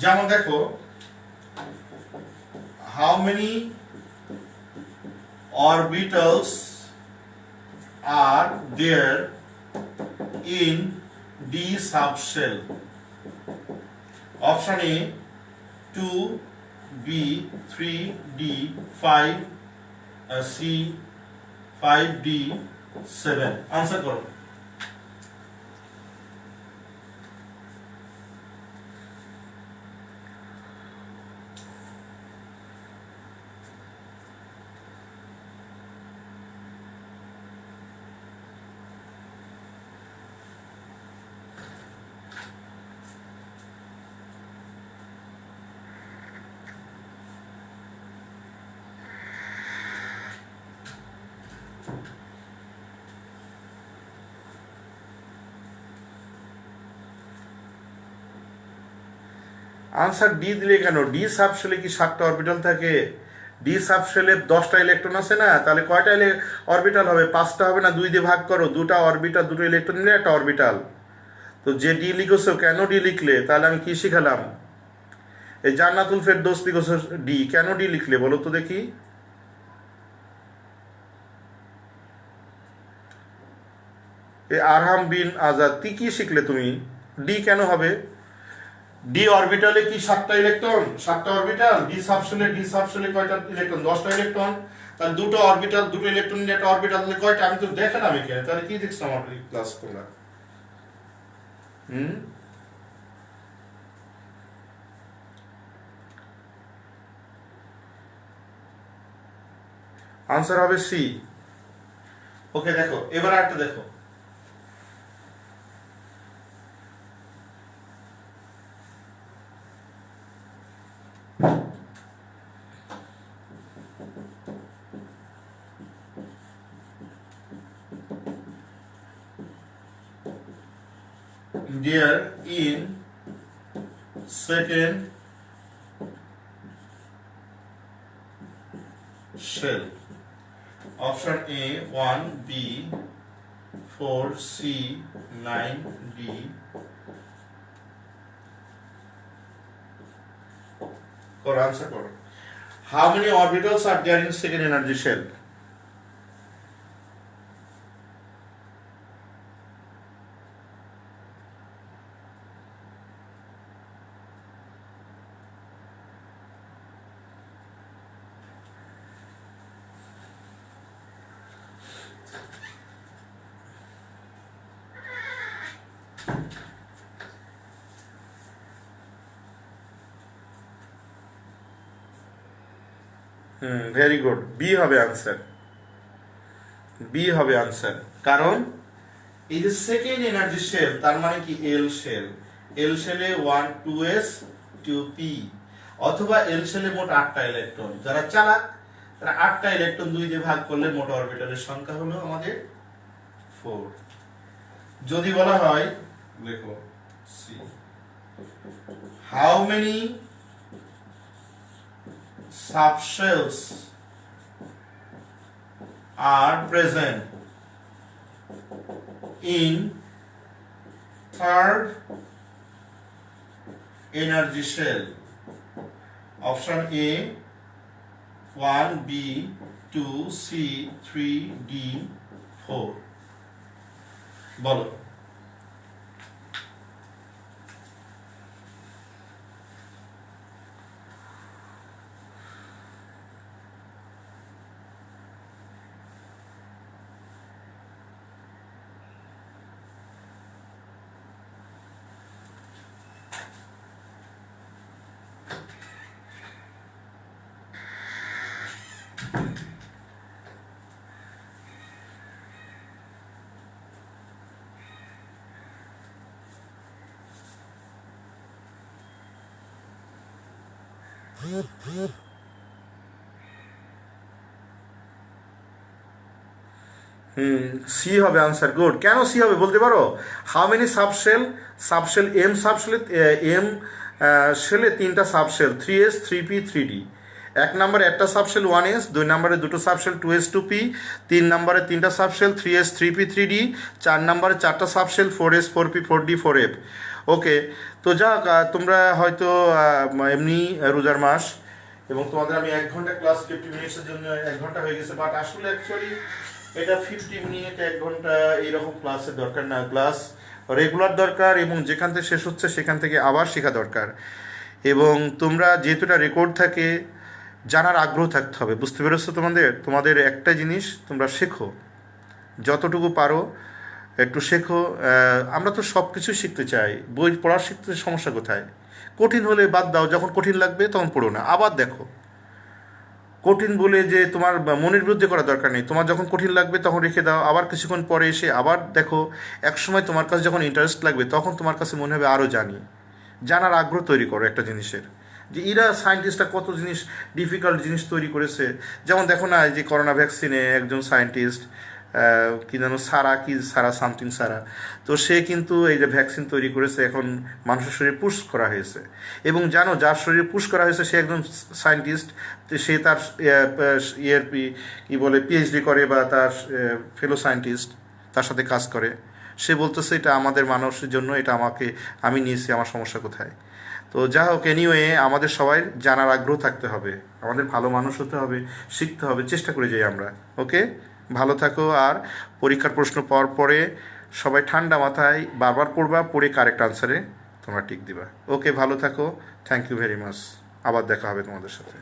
যেমন দেখো, how many orbitals are there in D subshell? Option A 2, B 3, D 5, C 5, D 7। Answer करो। আনসার ডি দিলে কেন? ডি সাবশেলে কি 7টা অরবিটাল থাকে? ডি সাবশেলে 10টা ইলেকট্রন আছে না, তাহলে কয়টা অরবিটাল হবে? 5টা হবে না? 2 দিয়ে ভাগ করো, 2টা অরবিটাল, 2টো ইলেকট্রন নিলে একটা অরবিটাল। তো যে ডি লিখেছো, কেন ডি লিখলে? তাহলে আমি কি শিখালাম? এই জান্নাতুল ফেরদৌস লিখেছো ডি, কেন ডি লিখলে বলো তো দেখি? এই আরহাম বিন আজাদ, কি শিখলে তুমি? ডি কেন হবে? ডি অরবিটালে কি 7টা ইলেকট্রন? 7টা অরবিটাল। ডি সাবশেলে কয়টা ইলেকট্রন? 10টা ইলেকট্রন। তাহলে 2টো অরবিটাল, 2টো ইলেকট্রন নিয়ে একটা অরবিটাল, তাহলে কয়টা? আমি তো দেখালাম এখানে। তাহলে কি দেখছো আমার ক্লাস তোমরা? হুম, আনসার হবে সি। ওকে, দেখো এবার একটা দেখো। There in second shell, option A 1, B 4, C 9, D or answer করো। How many orbitals are there in second energy shell? Very good, B হবে আনসার। বি হবে আনসার, কারণ এই যে সেকেন্ড এনার্জি শেল, তার মানে কি এল শেল। এল শেলে 1 2s 2p, অথবা এল শেলে মোট 8টা ইলেকট্রন। যারা চালাক তারা 8টা ইলেকট্রন 2 দিয়ে ভাগ করলে মোট অরবিটালের সংখ্যা হলো আমাদের 4। যদি বলা হয়, দেখো C, how many subshells are present in third energy shell? Option A 1, B 2, C 3, D 4। বলো। সি হবে আনসার। গুড। কেন সি হবে বলতে পারো? How many subshell? Subshell M সাবশেলে, এম শেলে 3টা সাবশেল, 3s 3p 3d। 1 নম্বরে একটা সাবশেল 1s, 2 নম্বরে 2টো সাবশেল 2s 2p, 3 নম্বরে 3টা সাবশেল 3s 3p 3d, 4 নম্বরে 4টা subshell 4s 4p 4d 4f। ওকে, তো যাক, তোমরা হয়তো এমনি রোজার মাস এবং তোমাদের আমি 1 ঘন্টা ক্লাস 50 মিনিটসের জন্য 1 ঘন্টা হয়ে গেছে, বাট আসলে অ্যাকচুয়ালি এটা 50 মিনিট 1 ঘন্টা এইরকম ক্লাসের দরকার না। ক্লাস রেগুলার দরকার, এবং যেখান থেকে শেষ হচ্ছে সেখান থেকে আবার শেখা দরকার। এবং তোমরা যেহেতু এটা রেকর্ড থাকে, জানার আগ্রহ থাকতে হবে। বুঝতে পেরেছো? তোমাদের একটা জিনিস তোমরা শেখো, যতটুকু পারো একটু শেখো। আমরা তো সব কিছু শিখতে চাই, বই পড়া শিখতে সমস্যা কোথায়? কঠিন হলে বাদ দাও, যখন কঠিন লাগবে তখন পড়ো না, আবার দেখো। কঠিন বলে যে তোমার মনের বিরুদ্ধে করা দরকার নেই। তোমার যখন কঠিন লাগবে তখন রেখে দাও, আবার কিছুক্ষণ পরে এসে আবার দেখো। একসময় তোমার কাছে যখন ইন্টারেস্ট লাগবে তখন তোমার কাছে মনে হবে আরও জানি। জানার আগ্রহ তৈরি করো একটা জিনিসের, যে এরা সায়েন্টিস্টরা কত জিনিস, ডিফিকাল্ট জিনিস তৈরি করেছে। যেমন দেখো না, যে করোনা ভ্যাকসিনে একজন সায়েন্টিস্ট কি যেন সারা সামথিং সারা। তো সে কিন্তু এই যে ভ্যাকসিন তৈরি করেছে, এখন মানুষের শরীরে পুশ করা হয়েছে। এবং জানো, যার শরীরে পুশ করা হয়েছে সে একজন সায়েন্টিস্ট, সে তার কি বলে পিএইচডি করে, বা তার ফেলো সায়েন্টিস্ট তার সাথে কাজ করে। সে বলতেছে এটা আমাদের মানুষের জন্য, এটা আমি নিয়েছি, আমার সমস্যা কোথায়। তো যা হোক, এনিওয়ে আমাদের সবাই জানার আগ্রহ থাকতে হবে, আমাদের ভালো মানুষ হতে হবে, শিখতে হবে, চেষ্টা করে যাই আমরা। ওকে, ভালো থাকো। আর পরীক্ষার প্রশ্ন পাওয়ার পরে সবাই ঠান্ডা মাথায় বারবার পড়বা, পড়ে কারেক্ট আনসারে তোমরা টিক দিবা। ওকে, ভালো থাকো। Thank you very much. আবার দেখা হবে তোমাদের সাথে।